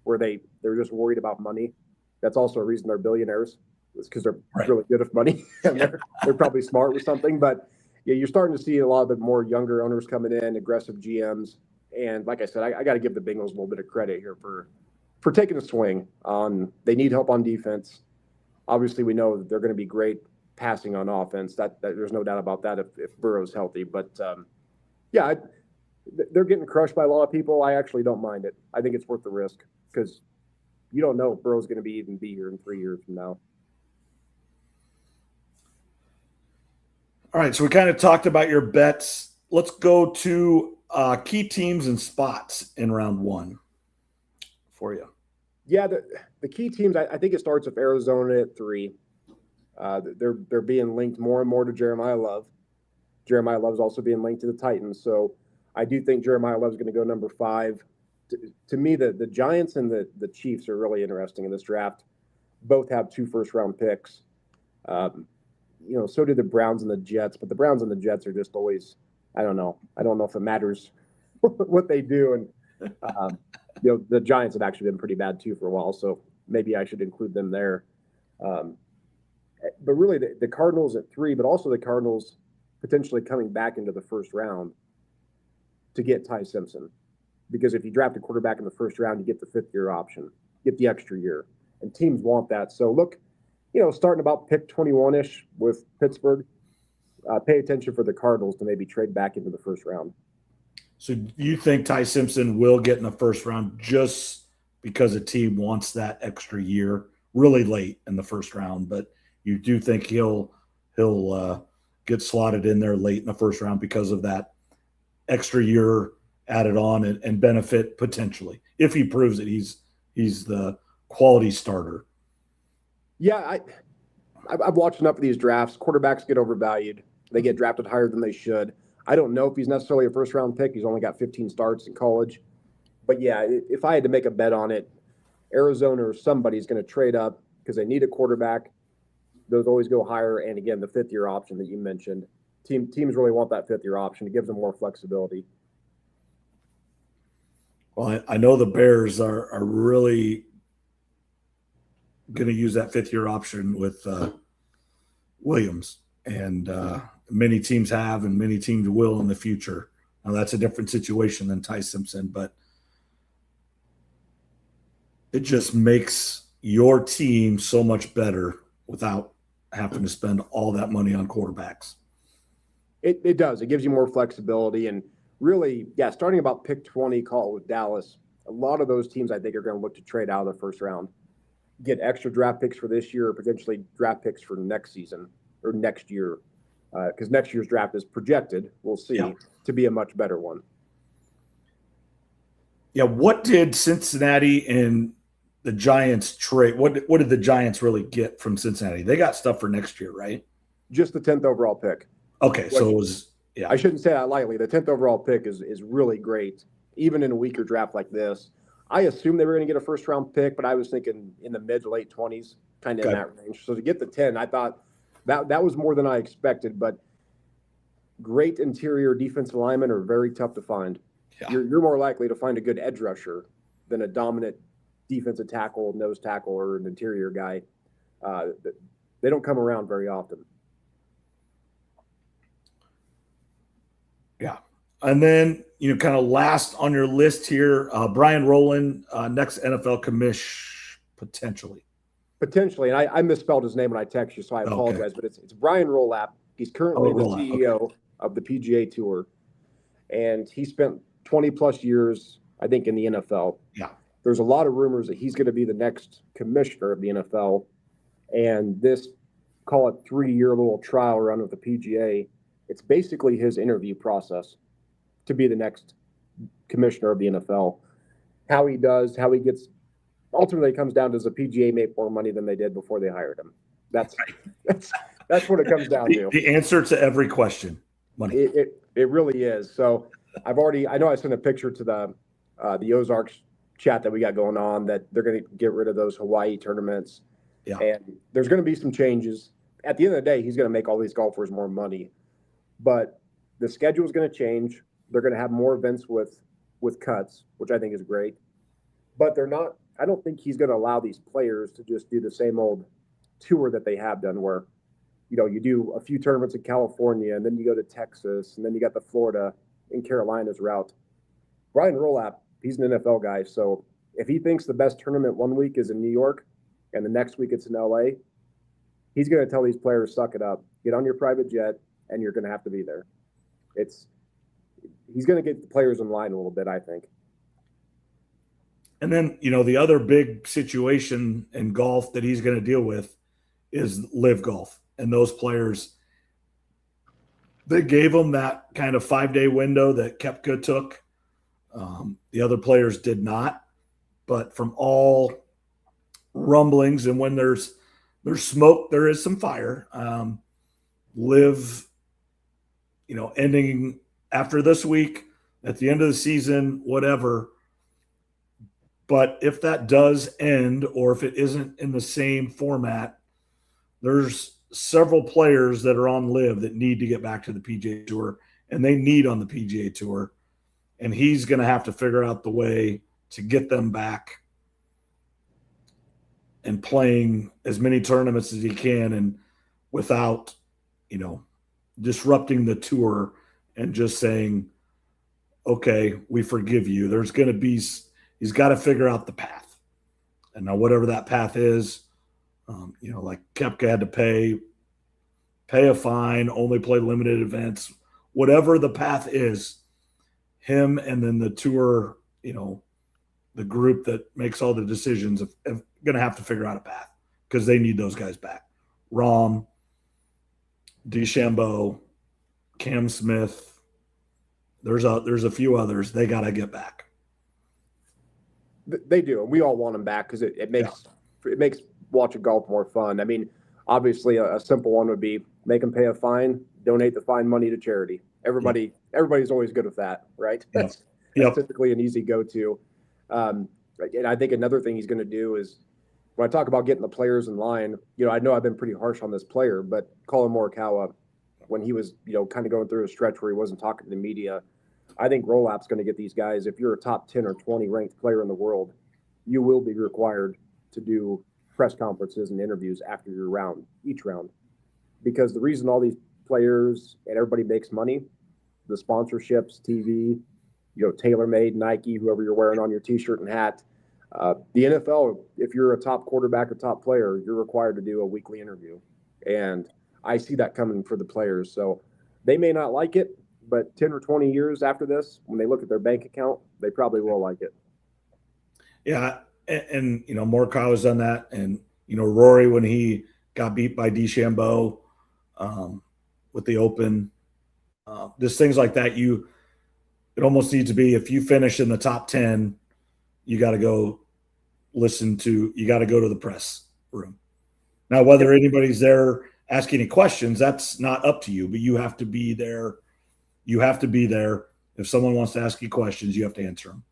where they're just worried about money. That's also a reason they're billionaires. It's because they're really good with money. And they're probably smart with something. But yeah, you're starting to see a lot of the more younger owners coming in, aggressive GMs. And like I said, I got to give the Bengals a little bit of credit here for taking a swing on. They need help on defense. Obviously, we know that they're going to be great passing on offense. That there's no doubt about that if Burrow's healthy. But they're getting crushed by a lot of people. I actually don't mind it. I think it's worth the risk because you don't know if Burrow's going to be here in 3 years from now. All right, so we kind of talked about your bets. Let's go to key teams and spots in round one for you. Yeah, the key teams, I think it starts with Arizona at 3. They're being linked more and more to Jeremiah Love. Jeremiah Love's also being linked to the Titans. So I do think Jeremiah Love's going to go number 5. To me, the Giants and the Chiefs are really interesting in this draft. Both have 2 first-round picks. So do the Browns and the Jets, but the Browns and the Jets are just always, I don't know if it matters what they do. And, the Giants have actually been pretty bad too for a while, so maybe I should include them there. But really the Cardinals at 3, but also the Cardinals potentially coming back into the first round to get Ty Simpson. Because if you draft a quarterback in the first round, you get the 5th-year option. get the extra year. And teams want that. So look, starting about pick 21-ish with Pittsburgh, pay attention for the Cardinals to maybe trade back into the first round. So you think Ty Simpson will get in the first round just because a team wants that extra year really late in the first round, but you do think he'll get slotted in there late in the first round because of that extra year added on and benefit potentially if he proves that he's the quality starter. Yeah, I've watched enough of these drafts. Quarterbacks get overvalued. They get drafted higher than they should. I don't know if he's necessarily a first-round pick. He's only got 15 starts in college. But, yeah, if I had to make a bet on it, Arizona or somebody's going to trade up because they need a quarterback. Those always go higher. And, again, the fifth-year option that you mentioned. Teams really want that fifth-year option. It gives them more flexibility. Well, I know the Bears are really going to use that fifth-year option with Williams. And many teams have and many teams will in the future. Now, that's a different situation than Ty Simpson, but it just makes your team so much better without having to spend all that money on quarterbacks. It does. It gives you more flexibility. And really, yeah, starting about pick 20, call it with Dallas, a lot of those teams I think are going to look to trade out of the first round, get extra draft picks for this year or potentially draft picks for next season or next year. Because next year's draft is projected, we'll see, to be a much better one. Yeah, what did Cincinnati and the Giants trade? What did the Giants really get from Cincinnati? They got stuff for next year, right? Just the 10th overall pick. Okay, so it was – yeah. I shouldn't say that lightly. The 10th overall pick is really great, even in a weaker draft like this. I assumed they were going to get a first-round pick, but I was thinking in the mid to late 20s, kind of in that range. So to get the 10, I thought – that was more than I expected, but great interior defensive linemen are very tough to find. Yeah. You're more likely to find a good edge rusher than a dominant defensive tackle, nose tackle, or an interior guy. They don't come around very often. Yeah. And then, kind of last on your list here, Brian Rowland, next NFL commish, potentially. Potentially, and I misspelled his name when I text you, so I apologize. But it's Brian Rowland. He's currently the CEO of the PGA Tour, and he spent 20-plus years, I think, in the NFL. Yeah. There's a lot of rumors that he's going to be the next commissioner of the NFL, and this, call it 3-year little trial run with the PGA, it's basically his interview process to be the next commissioner of the NFL. How he gets. Ultimately, it comes down to, does the PGA make more money than they did before they hired him? That's what it comes down to. The answer to every question, money. It really is. So I know I sent a picture to the Ozarks chat that we got going on that they're going to get rid of those Hawaii tournaments. Yeah. And there's going to be some changes. At the end of the day, he's going to make all these golfers more money. But the schedule is going to change. They're going to have more events with cuts, which I think is great. But they're not. I don't think he's going to allow these players to just do the same old tour that they have done where, you do a few tournaments in California and then you go to Texas and then you got the Florida and Carolinas route. Brian Rowland, he's an NFL guy. So if he thinks the best tournament one week is in New York and the next week it's in LA, he's going to tell these players, suck it up, get on your private jet, and you're going to have to be there. He's going to get the players in line a little bit, I think. And then, the other big situation in golf that he's going to deal with is live golf. And those players, they gave him that kind of 5-day window that Koepka took. The other players did not. But from all rumblings, and when there's smoke, there is some fire. Live, ending after this week, at the end of the season, whatever. But if that does end, or if it isn't in the same format, there's several players that are on live that need to get back to the PGA Tour, and they need on the PGA Tour. And he's going to have to figure out the way to get them back and playing as many tournaments as he can, and without, disrupting the tour and just saying, okay, we forgive you. There's going to be – he's got to figure out the path. And now whatever that path is, like Koepka had to pay a fine, only play limited events, whatever the path is, him and then the tour, the group that makes all the decisions are going to have to figure out a path because they need those guys back. Rahm, DeChambeau, Cam Smith. There's a few others they got to get back. They do, and we all want them back because it makes watching golf more fun. I mean, obviously, a simple one would be make them pay a fine, donate the fine money to charity. Everybody's always good with that, right? That's typically an easy go-to. And I think another thing he's going to do is when I talk about getting the players in line. I know I've been pretty harsh on this player, but Colin Morikawa, when he was kind of going through a stretch where he wasn't talking to the media, I think Roll-Up's going to get these guys. If you're a top 10 or 20 ranked player in the world, you will be required to do press conferences and interviews after each round, because the reason all these players and everybody makes money, the sponsorships, TV, TaylorMade, Nike, whoever you're wearing on your T-shirt and hat. The NFL, if you're a top quarterback or top player, you're required to do a weekly interview, and I see that coming for the players. So they may not like it, but 10 or 20 years after this, when they look at their bank account, they probably will like it. Yeah, and Morikawa's done that, and Rory when he got beat by DeChambeau with the Open, just things like that. It almost needs to be if you finish in the top 10, you got to go you got to go to the press room. Now, whether anybody's there asking any questions, that's not up to you, but you have to be there. You have to be there. If someone wants to ask you questions, you have to answer them.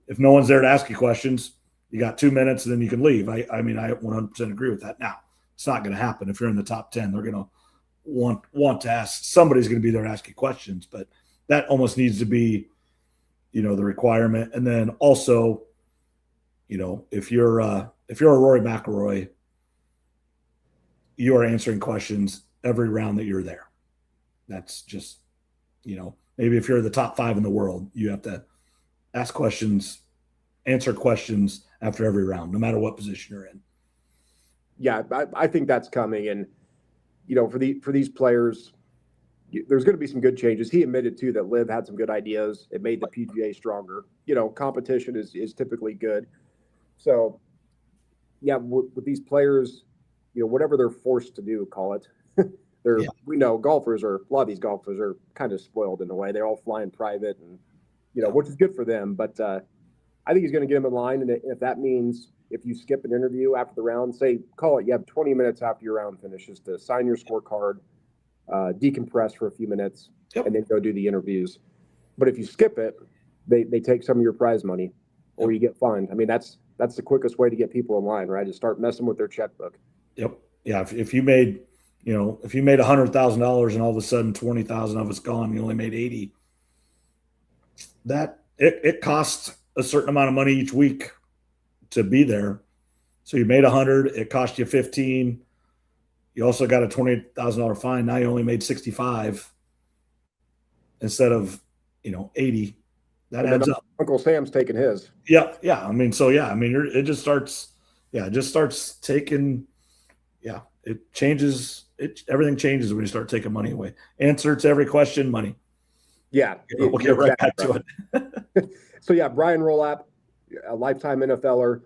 If no one's there to ask you questions, you got 2 minutes and then you can leave. I mean, I 100% agree with that. Now, it's not going to happen. If you're in the top 10, they're going to want to ask. Somebody's going to be there to ask you questions, but that almost needs to be, the requirement. And then also, if you're a Rory McIlroy, you are answering questions every round that you're there. That's just, maybe if you're the top 5 in the world, you have to ask questions, answer questions after every round, no matter what position you're in. Yeah, I think that's coming. And, for these players, there's going to be some good changes. He admitted, too, that Liv had some good ideas. It made the PGA stronger. Competition is typically good. So, yeah, with these players, whatever they're forced to do, call it. We know a lot of these golfers are kind of spoiled in a way. They're all flying private and, which is good for them. But I think he's going to get them in line. And if that means if you skip an interview after the round, you have 20 minutes after your round finishes to sign your scorecard, decompress for a few minutes, and then go do the interviews. But if you skip it, they take some of your prize money or you get fined. I mean, that's the quickest way to get people in line, right? Is start messing with their checkbook. Yep. Yeah. If you made, if you made $100,000 and all of a sudden 20,000 of it's gone, you only made 80. That it costs a certain amount of money each week to be there. So you made 100, it cost you 15. You also got a $20,000 fine. Now you only made 65 instead of 80. That adds up. Uncle Sam's taking his. Yeah. I mean, it just starts taking. Yeah, it changes. Everything changes when you start taking money away. Answer to every question, money. Yeah, we'll get right back to it. So yeah, Brian Roll-Up, a lifetime NFLer.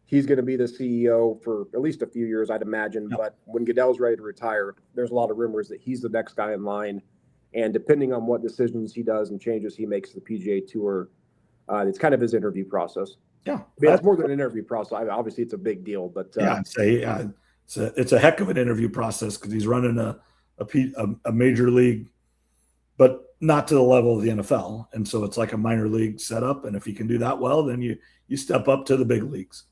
He's going to be the CEO for at least a few years, I'd imagine. Yep. But when Goodell's ready to retire, there's a lot of rumors that he's the next guy in line. And depending on what decisions he does and changes he makes to the PGA Tour, it's kind of his interview process. Yeah, I mean, it's more than an interview process. Obviously, it's a big deal, but I'd say it's a heck of an interview process because he's running a major league, but not to the level of the NFL, and so it's like a minor league setup. And if you can do that well, then you step up to the big leagues.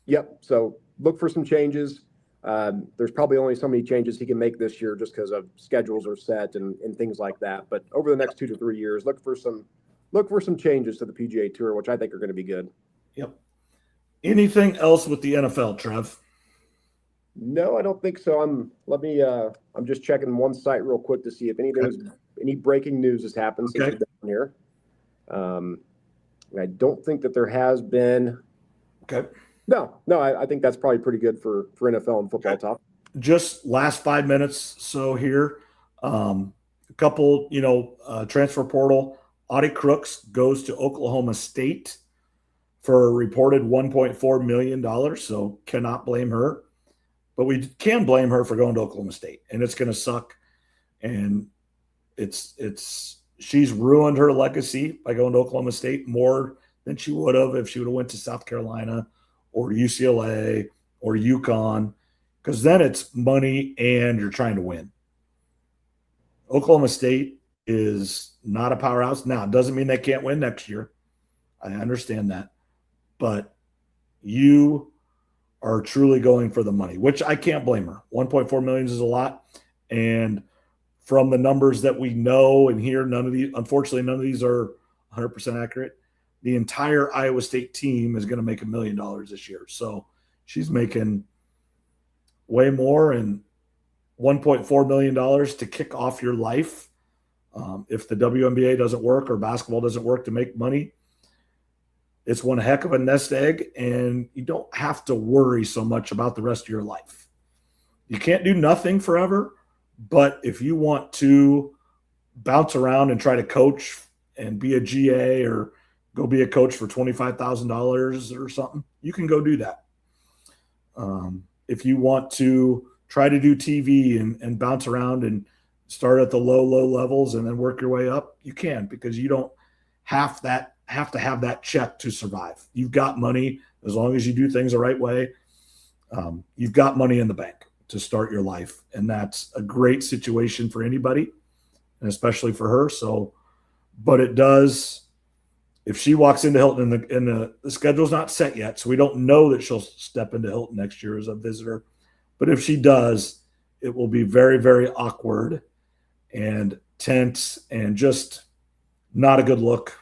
Yep. So look for some changes. There's probably only so many changes he can make this year just because of schedules are set and things like that. But over the next 2 to 3 years, look for some changes to the PGA Tour, which I think are going to be good. Yep. Anything else with the NFL, Trev? No, I don't think so. I'm just checking one site real quick to see if any breaking news has happened since we've been here. I don't think that there has been. Okay. No, I think that's probably pretty good for NFL and football talk. Just last 5 minutes so here. A couple, transfer portal. Audie Crooks goes to Oklahoma State for a reported $1.4 million. So cannot blame her. But we can blame her for going to Oklahoma State. And it's going to suck. And she's ruined her legacy by going to Oklahoma State more than she would have if she would have went to South Carolina or UCLA or UConn, because then it's money and you're trying to win. Oklahoma State is not a powerhouse. Now, it doesn't mean they can't win next year. I understand that. But you are truly going for the money, which I can't blame her. 1.4 million is a lot. And from the numbers that we know and hear, unfortunately, none of these are 100% accurate. The entire Iowa State team is going to make $1 million this year. So she's making way more, and $1.4 million to kick off your life. If the WNBA doesn't work or basketball doesn't work to make money, it's one heck of a nest egg, and you don't have to worry so much about the rest of your life. You can't do nothing forever, but if you want to bounce around and try to coach and be a GA or go be a coach for $25,000 or something, you can go do that. If you want to try to do TV and bounce around and start at the low levels and then work your way up, you can, because you don't have to have that check to survive. You've got money as long as you do things the right way. You've got money in the bank to start your life, and that's a great situation for anybody, and especially for her. So, but it does. If she walks into Hilton and the schedule's not set yet, so we don't know that she'll step into Hilton next year as a visitor. But if she does, it will be very, very awkward and tense and just not a good look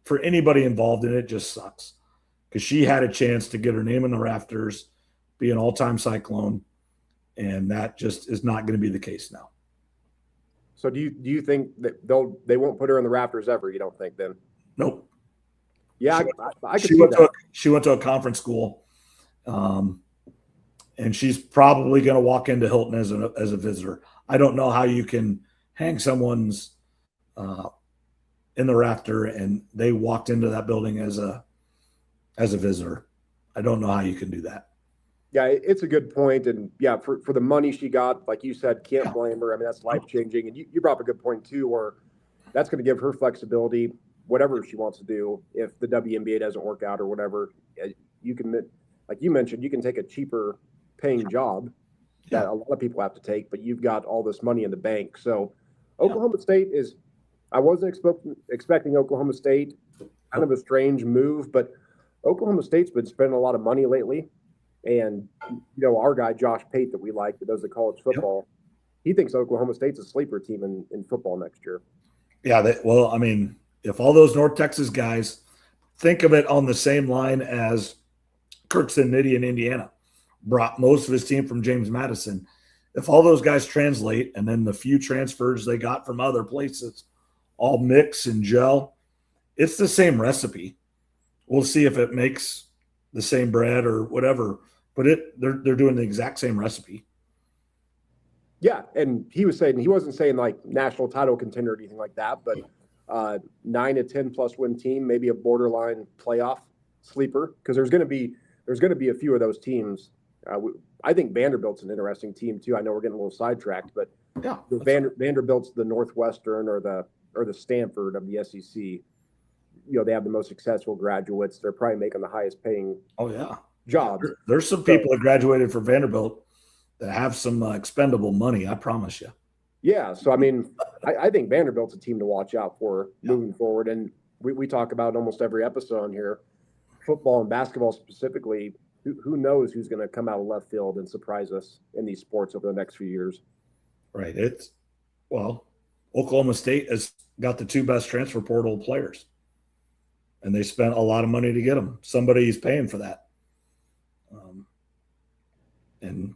for anybody involved in it. It just sucks because she had a chance to get her name in the rafters, be an all-time Cyclone, and that just is not going to be the case now. So do you think that they won't put her in the rafters ever? You don't think then? Nope. Yeah, I could see that. She went to a conference school, and she's probably going to walk into Hilton as a visitor. I don't know how you can hang someone's in the rafter and they walked into that building as a visitor. I don't know how you can do that. Yeah, it's a good point. And yeah, for the money she got, like you said, can't blame her. I mean, that's life-changing. And you brought up a good point too, where that's going to give her flexibility, whatever she wants to do. If the WNBA doesn't work out or whatever, you can, like you mentioned, you can take a cheaper paying job that a lot of people have to take, but you've got all this money in the bank. So Oklahoma State is, I wasn't expecting Oklahoma State, kind of a strange move, but Oklahoma State's been spending a lot of money lately. And, our guy, Josh Pate, that we like, that does the college football, he thinks Oklahoma State's a sleeper team in football next year. Yeah. If all those North Texas guys, think of it on the same line as Kirkson Nitti in Indiana, brought most of his team from James Madison. If all those guys translate and then the few transfers they got from other places all mix and gel, it's the same recipe. We'll see if it makes the same bread or whatever, but they're doing the exact same recipe. Yeah, and he wasn't saying like national title contender or anything like that, but 9 to 10 plus win team, maybe a borderline playoff sleeper, because there's going to be a few of those teams. I think Vanderbilt's an interesting team too. I know we're getting a little sidetracked, but Vanderbilt's the Northwestern or the Stanford of the SEC. They have the most successful graduates. They're probably making the highest paying jobs. There's some people that graduated from Vanderbilt that have some expendable money, I promise you. Yeah, so I mean, I think Vanderbilt's a team to watch out for moving forward. And we talk about almost every episode on here, football and basketball specifically. Who knows who's going to come out of left field and surprise us in these sports over the next few years? Right. Oklahoma State has got the two best transfer portal players, and they spent a lot of money to get them. Somebody's paying for that. And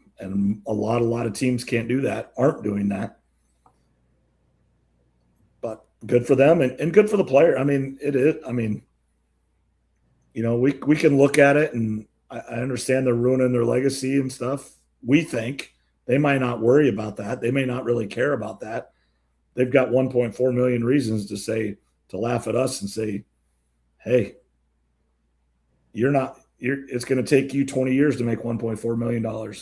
a lot of teams can't do that, aren't doing that. But good for them and good for the player. I mean, it is. I mean, we can look at it, and I understand they're ruining their legacy and stuff. We think they might not worry about that. They may not really care about that. They've got 1.4 million reasons to laugh at us and say, hey, it's going to take you 20 years to make $1.4 million.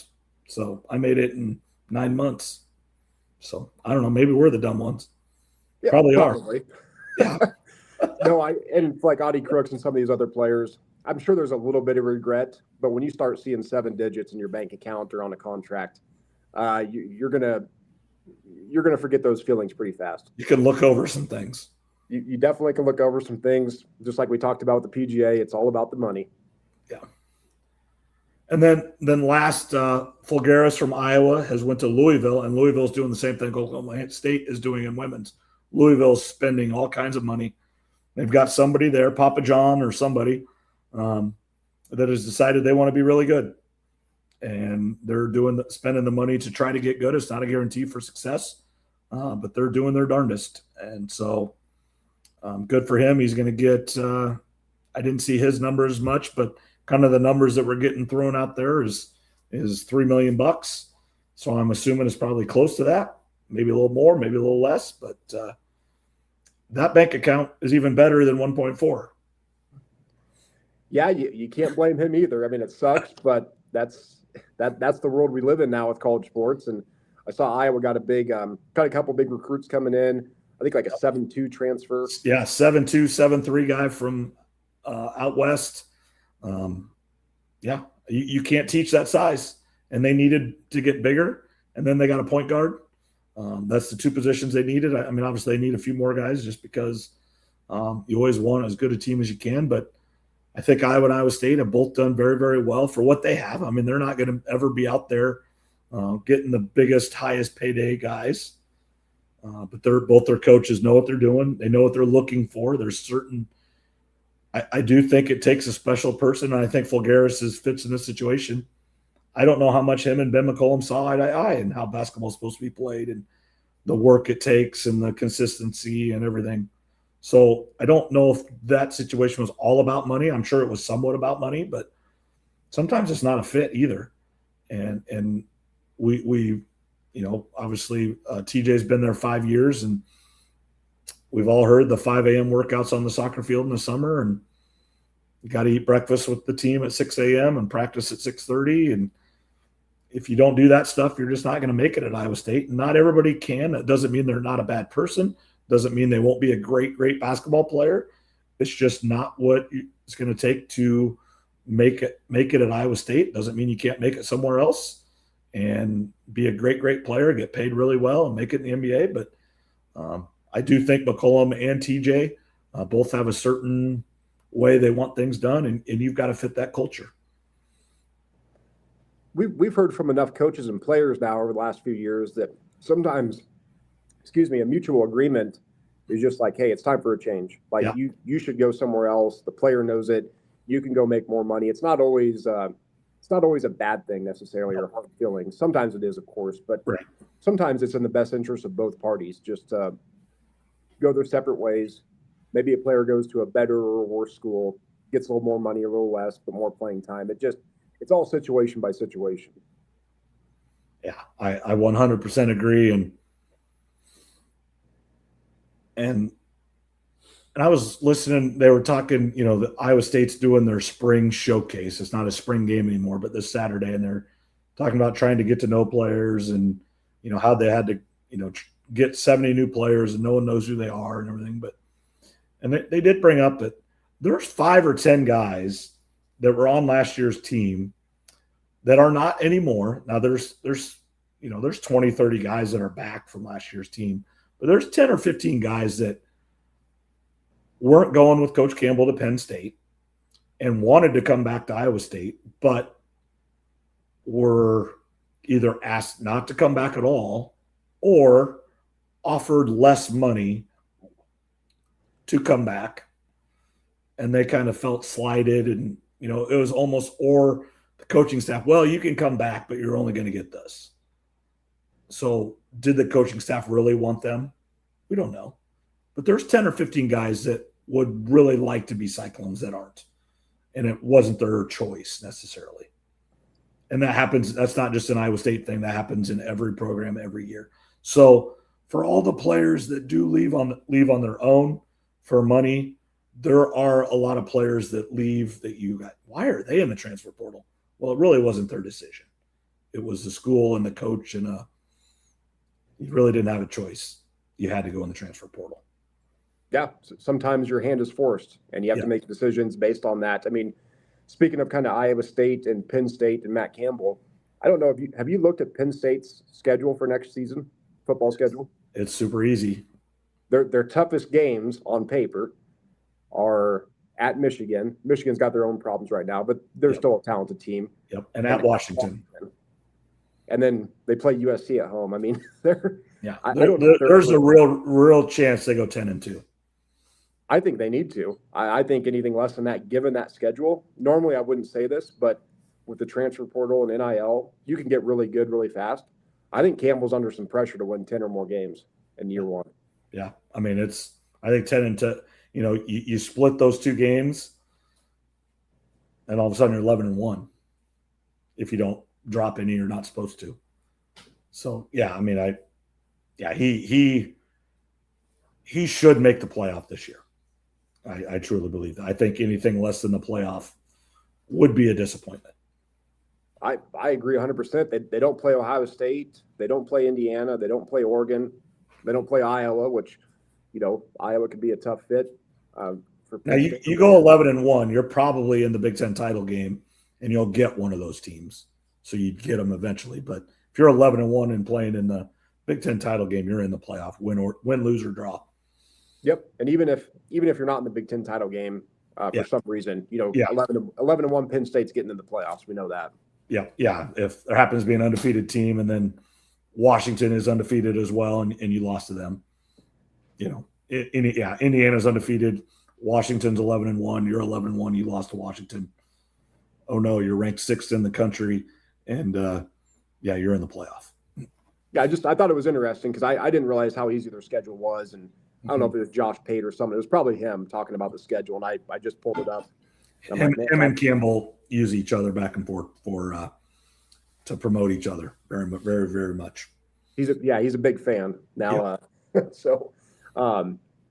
So I made it in 9 months. So I don't know. Maybe we're the dumb ones. Yeah, probably are. Yeah. No, and like Audie Crooks and some of these other players, I'm sure there's a little bit of regret, but when you start seeing 7 digits in your bank account or on a contract, you're gonna forget those feelings pretty fast. You can look over some things. You definitely can look over some things, just like we talked about with the PGA. It's all about the money. Yeah. And then last, Fulgaris from Iowa has went to Louisville, and Louisville's doing the same thing Oklahoma State is doing in women's. Louisville's spending all kinds of money. They've got somebody there, Papa John or somebody, that has decided they want to be really good. And they're spending the money to try to get good. It's not a guarantee for success, but they're doing their darndest. And so good for him. He's going to get I didn't see his numbers much, but kind of the numbers that we're getting thrown out there is $3 million. So I'm assuming it's probably close to that, maybe a little more, maybe a little less, but that bank account is even better than 1.4. Yeah, you can't blame him either. I mean, it sucks, but that's the world we live in now with college sports. And I saw Iowa got a couple big recruits coming in. I think like a 7-2 transfer. Yeah, 7-2, 7-3 guy from out west. Yeah, you can't teach that size, and they needed to get bigger. And then they got a point guard. That's the 2 positions they needed. I mean, obviously they need a few more guys just because you always want as good a team as you can. But I think Iowa and Iowa State have both done very, very well for what they have. I mean, they're not going to ever be out there getting the biggest, highest payday guys. But both their coaches know what they're doing. They know what they're looking for. There's certain – I do think it takes a special person, and I think Fulgaris fits in this situation. I don't know how much him and Ben McCollum saw eye to eye and how basketball is supposed to be played and the work it takes and the consistency and everything. So I don't know if that situation was all about money. I'm sure it was somewhat about money, but sometimes it's not a fit either. And we obviously TJ's been there 5 years, and we've all heard the 5 a.m. workouts on the soccer field in the summer, and you got to eat breakfast with the team at 6 a.m. and practice at 6:30. And if you don't do that stuff, you're just not going to make it at Iowa State. And not everybody can. That doesn't mean they're not a bad person. Doesn't mean they won't be a great, great basketball player. It's just not what it's going to take to make it at Iowa State. Doesn't mean you can't make it somewhere else and be a great, great player, get paid really well, and make it in the NBA. But I do think McCollum and TJ both have a certain way they want things done, and you've got to fit that culture. We've heard from enough coaches and players now over the last few years that sometimes, a mutual agreement is just like, hey, it's time for a change. Like you should go somewhere else. The player knows it. You can go make more money. It's not always a bad thing necessarily or hard feelings. Sometimes it is, of course, but sometimes it's in the best interest of both parties. Just go their separate ways. Maybe a player goes to a better or worse school, gets a little more money, a little less, but more playing time. It's all situation by situation. Yeah, I 100% agree. And I was listening, they were talking, the Iowa State's doing their spring showcase. It's not a spring game anymore, but this Saturday, and they're talking about trying to get to know players and, how they had to, get 70 new players and no one knows who they are and everything. And they did bring up that there's 5 or 10 guys that were on last year's team that are not anymore. Now there's 20, 30 guys that are back from last year's team, but there's 10 or 15 guys that weren't going with Coach Campbell to Penn State and wanted to come back to Iowa State, but were either asked not to come back at all or offered less money to come back. And they kind of felt slighted, and, it was almost, or the coaching staff, well, you can come back, but you're only going to get this. So did the coaching staff really want them? We don't know. But there's 10 or 15 guys that would really like to be Cyclones that aren't. and it wasn't their choice necessarily. And that happens. That's not just an Iowa State thing. That happens in every program every year. So for all the players that do leave on their own for money, there are a lot of players that leave that you got. Why are they in the transfer portal? Well, it really wasn't their decision. It was the school and the coach, and you really didn't have a choice. You had to go in the transfer portal. Yeah, sometimes your hand is forced, and you have to make decisions based on that. I mean, speaking of kind of Iowa State and Penn State and Matt Campbell, I don't know if have you looked at Penn State's schedule for next season, football schedule? It's super easy. Their toughest games on paper are at Michigan. Michigan's got their own problems right now, but they're still a talented team. Yep, and at Washington. And then they play USC at home. I mean, there's a real chance they go 10-2. I think they need to. I think anything less than that, given that schedule, normally I wouldn't say this, but with the transfer portal and NIL, you can get really good really fast. I think Campbell's under some pressure to win 10 or more games in year one. Yeah. I mean, I think 10-2, you split those two games and all of a sudden you're 11-1 if you don't drop any you're not supposed to. So, yeah, I mean, he should make the playoff this year. I truly believe that. I think anything less than the playoff would be a disappointment. I agree 100%. They don't play Ohio State. They don't play Indiana. They don't play Oregon. They don't play Iowa, which, Iowa could be a tough fit. Now, you go 11-1, you're probably in the Big Ten title game, and you'll get one of those teams. So you'd get them eventually. But if you're 11-1 and playing in the Big Ten title game, you're in the playoff, win, lose, or draw. Yep, and even if you're not in the Big Ten title game for some reason, 11-1 Penn State's getting in the playoffs. We know that. Yeah. If there happens to be an undefeated team, and then Washington is undefeated as well, and you lost to them, Indiana's undefeated. Washington's 11-1. You're 11-1. You lost to Washington. Oh no, you're ranked 6th in the country, and you're in the playoff. Yeah, I thought it was interesting because I didn't realize how easy their schedule was, and I don't know if it was Josh Pate or something. It was probably him talking about the schedule, and I just pulled it up. Him and Campbell use each other back and forth to promote each other very, very, very much. He's a big fan now.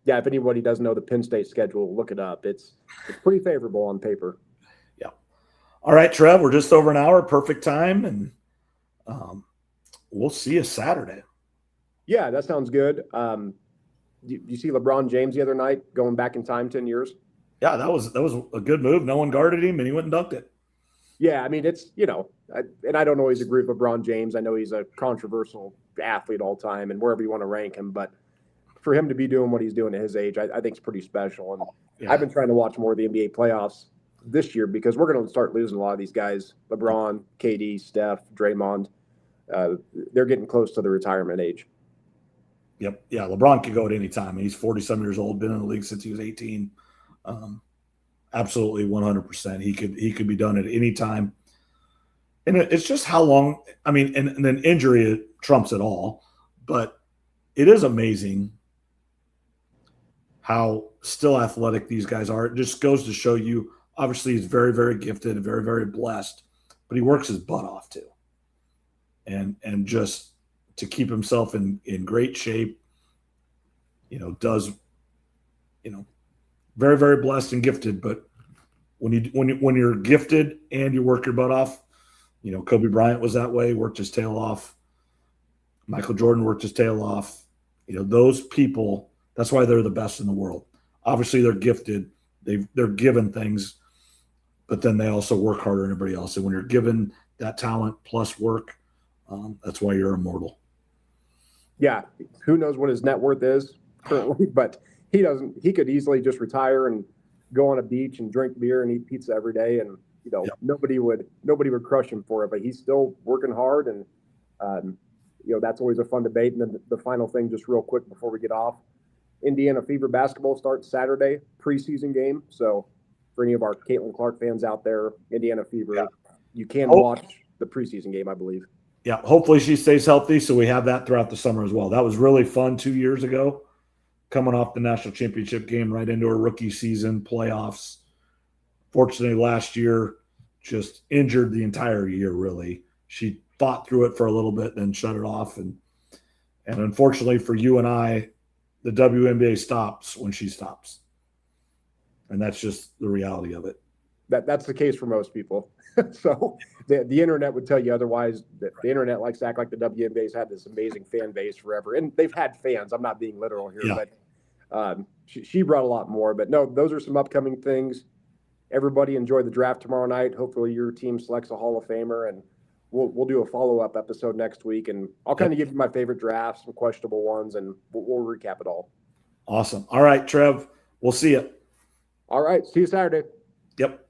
If anybody doesn't know the Penn State schedule, look it up. It's pretty favorable on paper. Yeah. All right, Trev, we're just over an hour, perfect time, and we'll see you Saturday. Yeah, that sounds good. You see LeBron James the other night going back in time 10 years? Yeah, that was a good move. No one guarded him, and he went and dunked it. Yeah, I mean, it's, and I don't always agree with LeBron James. I know he's a controversial athlete all time and wherever you want to rank him, but for him to be doing what he's doing at his age, I think it's pretty special. And I've been trying to watch more of the NBA playoffs this year because we're going to start losing a lot of these guys. LeBron, KD, Steph, Draymond, they're getting close to the retirement age. Yep. Yeah, LeBron could go at any time. He's 40-some years old, been in the league since he was 18. Absolutely 100%. He could be done at any time. And it's just how long – I mean, and then injury trumps it all. But it is amazing how still athletic these guys are. It just goes to show you, obviously he's very, very gifted and very, very blessed, but he works his butt off too. And just to keep himself in great shape, does, very, very blessed and gifted. But when you're gifted and you work your butt off, Kobe Bryant was that way, worked his tail off. Michael Jordan worked his tail off. Those people, that's why they're the best in the world. Obviously, they're gifted. They're given things, but then they also work harder than everybody else. And when you're given that talent plus work, that's why you're immortal. Yeah. Who knows what his net worth is currently, but he doesn't. He could easily just retire and go on a beach and drink beer and eat pizza every day, and nobody would crush him for it. But he's still working hard, and that's always a fun debate. And then the final thing, just real quick before we get off, Indiana Fever basketball starts Saturday, preseason game. So for any of our Caitlin Clark fans out there, Indiana Fever, you can watch the preseason game, I believe. Yeah, hopefully she stays healthy, so we have that throughout the summer as well. That was really fun 2 years ago, coming off the national championship game right into a rookie season, playoffs. Fortunately, last year just injured the entire year, really. She fought through it for a little bit and then shut it off. And unfortunately for you and I, the WNBA stops when she stops. And that's just the reality of it. That's the case for most people. So the internet would tell you otherwise. The internet likes to act like the WNBA's had this amazing fan base forever. And they've had fans. I'm not being literal here, but she brought a lot more. But no, those are some upcoming things. Everybody enjoy the draft tomorrow night. Hopefully your team selects a Hall of Famer, and we'll do a follow-up episode next week. And I'll kind of give you my favorite drafts, some questionable ones, and we'll recap it all. Awesome. All right, Trev, we'll see you. All right. See you Saturday. Yep.